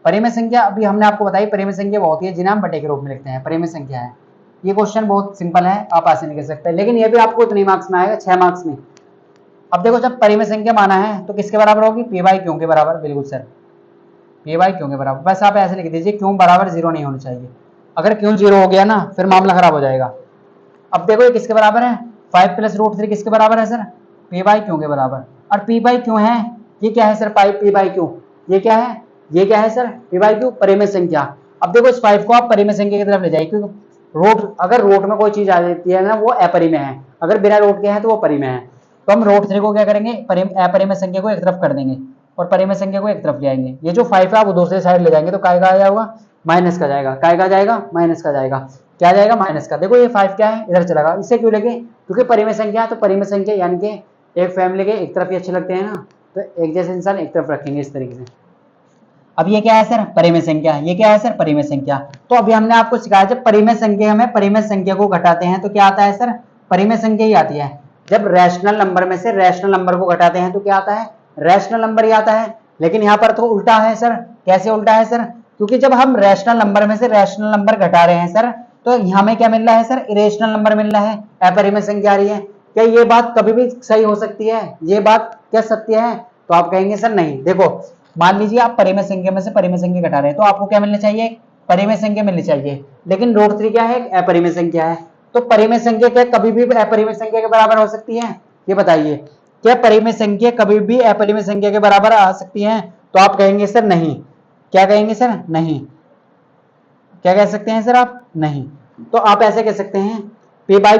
Speaker 1: परिमेय संख्या अभी हमने आपको बताई, परिमेय संख्या वो होती है जिन्हें हम बटे के रूप में लिखते हैं, परिमेय संख्या है। ये क्वेश्चन बहुत सिंपल है, आप आसानी कर सकते हैं, लेकिन ये भी आपको इतने मार्क्स में आएगा, 6 मार्क्स में। अब देखो जब परिमेय संख्या माना है तो किसके बराबर होगी, p/q के बराबर। बिल्कुल सर, p/q के बराबर। बस आप ऐसे लिख दीजिए, q बराबर 0 नहीं होना चाहिए। अगर q 0 हो गया ना, फिर मामला खराब हो जाएगा। अब देखो ये किसके बराबर है, 5 + √3 किसके बराबर है सर, p/q के बराबर। और p/q है, ये क्या है सर, p/q, ये क्या है, ये क्या है सर, p/q परिमेय संख्या। अब देखो इस 5 को आप परिमेय संख्या की तरफ ले जाइए, क्योंकि रूट, अगर रूट में कोई चीज आ जाती है ना वो अपरिमेय है, अगर बिना रूट के है तो वो परिमेय है। तो हम रूट 3 को क्या करेंगे, अपरिमेय संख्या को एक तरफ कर देंगे और परिमेय संख्या को एक तरफ ले आएंगे। ये जो 5 है आप दूसरे साइड ले जाएंगे तो काय का आ जाएगा, माइनस का जाएगा, काय का जाएगा, माइनस का जाएगा, क्या जाएगा, माइनस का। देखो ये 5 क्या है, इधर चला गया। इससे क्यों लेंगे, क्योंकि परिमेय संख्या है, तो परिमेय संख्या यानी कि एक फैमिली के एक तरफ ही अच्छे लगते हैं ना, तो एक जैसे इंसान एक तरफ रखेंगे इस तरीके से। अब ये क्या है सर, परिमेय संख्या, ये क्या है सर, परिमेय संख्या। तो अभी हमने आपको सिखाया जब परिमेय संख्या में परिमेय संख्या को घटाते हैं तो क्या आता है सर, परिमेय संख्या ही आती है। जब रैशनल नंबर में से रैशनल नंबर को घटाते हैं तो क्या आता है, रैशनल नंबर ही आता है। लेकिन यहाँ पर तो उल्टा है सर, कैसे उल्टा है सर, क्योंकि जब हम रैशनल नंबर में से रैशनल नंबर घटा रहे हैं सर, तो हमें क्या मिल रहा है सर, इरेशनल नंबर मिल रहा है, अपरिमेय संख्या आ रही है। क्या ये बात कभी भी सही हो सकती है, ये बात क्या सत्य है, तो आप कहेंगे सर नहीं। देखो मान लीजिए आप परिमेय संख्या में से परिमेय संख्या घटा रहे हैं तो आपको क्या मिलना चाहिए, परिमेय संख्या मिलनी चाहिए, लेकिन रूट 3 क्या है, अपरिमेय संख्या है। तो परिमेय संख्या क्या कभी भी अपरिमेय संख्या के बराबर हो सकती है, ये बताइए, क्या परिमेय संख्या कभी भी अपरिमेय संख्या के बराबर आ सकती है, तो आप कहेंगे सर नहीं। क्या कहेंगे सर, नहीं। क्या कह सकते हैं सर आप, नहीं। तो आप ऐसे कह सकते हैं p बाई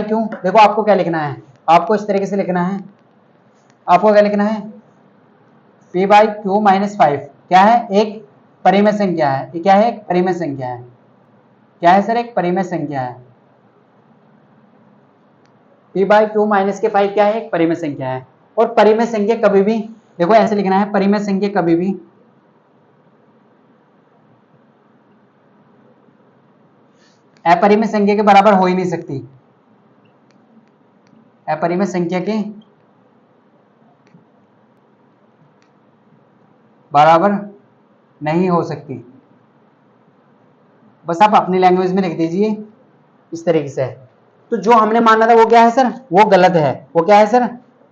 Speaker 1: क्यू। देखो आपको क्या लिखना है, आपको इस तरीके से लिखना है, आपको क्या लिखना है, p बाई क्यू माइनस 5 क्या है, एक परिमेय संख्या है। ये क्या है, एक परिमेय संख्या है। क्या है सर, एक परिमेय संख्या है। p बाई क्यू माइनस के 5 क्या है, एक परिमेय संख्या है। और परिमेय संख्या कभी भी, देखो ऐसे लिखना है, परिमेय संख्या कभी भी अपरिमेय संख्या के बराबर हो ही नहीं सकती, अपरिमेय संख्या के बराबर नहीं हो सकती। बस आप अपनी लैंग्वेज में लिख दीजिए इस तरीके से। तो जो हमने माना था वो क्या है सर, वो गलत है। वो क्या है सर,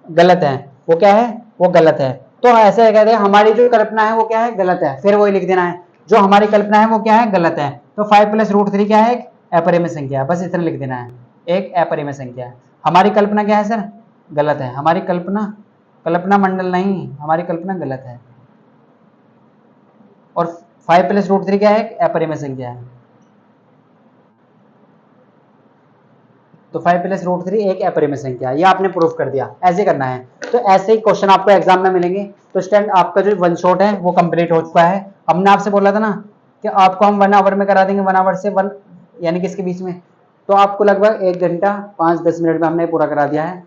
Speaker 1: गलत है। वो क्या है, वो गलत है। तो ऐसे कहते हैं हमारी जो कल्पना है वो क्या है, गलत है। फिर वही लिख देना है, जो हमारी कल्पना है वो क्या है, गलत है। तो 5 प्लस रूट 3 क्या है, एक अपरिमेय संख्या है। बस इतना लिख देना है, एक अपरिमेय संख्या है। हमारी कल्पना क्या है सर, गलत है। हमारी कल्पना, कल्पना मंडल नहीं, हमारी कल्पना गलत है। और 5 प्लस रूट 3 क्या है, एक अपरिमेय संख्या है। तो 5 प्लस रूट 3 एक अपरिमेय संख्या, ये आपने प्रूफ कर दिया। ऐसे करना है। तो ऐसे ही क्वेश्चन आपको एग्जाम में मिलेंगे। तो स्टूडेंट आपका जो वन शॉट है वो कंप्लीट हो चुका है। हमने आपसे बोला था ना कि आपको हम 1 आवर में करा देंगे, 1 आवर से 1 यानी कि इसके बीच में। तो आपको लगभग 1 घंटा 5-10 मिनट में हमने पूरा करा दिया है।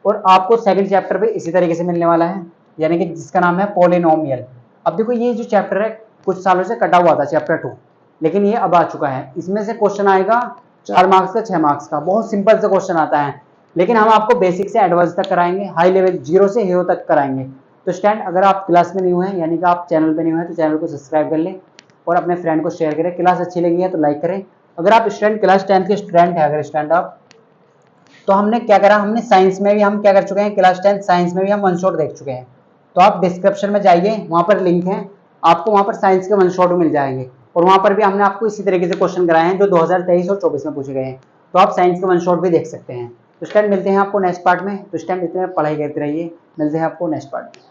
Speaker 1: और आपको सेकंड चैप्टर भी इसी तरीके से मिलने वाला है, यानी कि जिसका नाम है पॉलिनोमियल। अब देखो ये जो चैप्टर है कुछ सालों से कटा हुआ था, चैप्टर 2, लेकिन ये अब आ चुका है। इसमें से क्वेश्चन आएगा 4 मार्क्स का, 6 मार्क्स का। बहुत सिंपल से क्वेश्चन आता है, लेकिन हम आपको बेसिक से एडवांस तक कराएंगे, हाई लेवल 0 से हीरो तक कराएंगे। तो स्टूडेंट अगर आप क्लास में न्यू हैं, यानी कि आप चैनल पे न्यू हैं, तो चैनल को सब्सक्राइब कर लें और अपने फ्रेंड को शेयर करें। क्लास अच्छी लगी है तो लाइक करें। अगर आप स्टूडेंट क्लास 10 के स्टूडेंट है, अगर स्टूडेंट आप, तो हमने क्या करा, हमने साइंस में भी हम क्या कर चुके हैं, क्लास 10 साइंस में भी हम वन शॉट देख चुके हैं। तो आप डिस्क्रिप्शन में जाइए, वहां पर लिंक है, आपको वहां पर साइंस के वन शॉट मिल जाएंगे। और वहां पर भी हमने आपको इसी तरीके से क्वेश्चन कराए हैं जो 2023 और 24 में पूछे गए हैं। तो आप साइंस के वन शॉट भी देख सकते हैं। तो स्टूडेंट मिलते हैं आपको नेक्स्ट पार्ट में। तो स्टूडेंट इतने पढ़ाई करते रहिए, मिलते हैं आपको नेक्स्ट पार्ट में।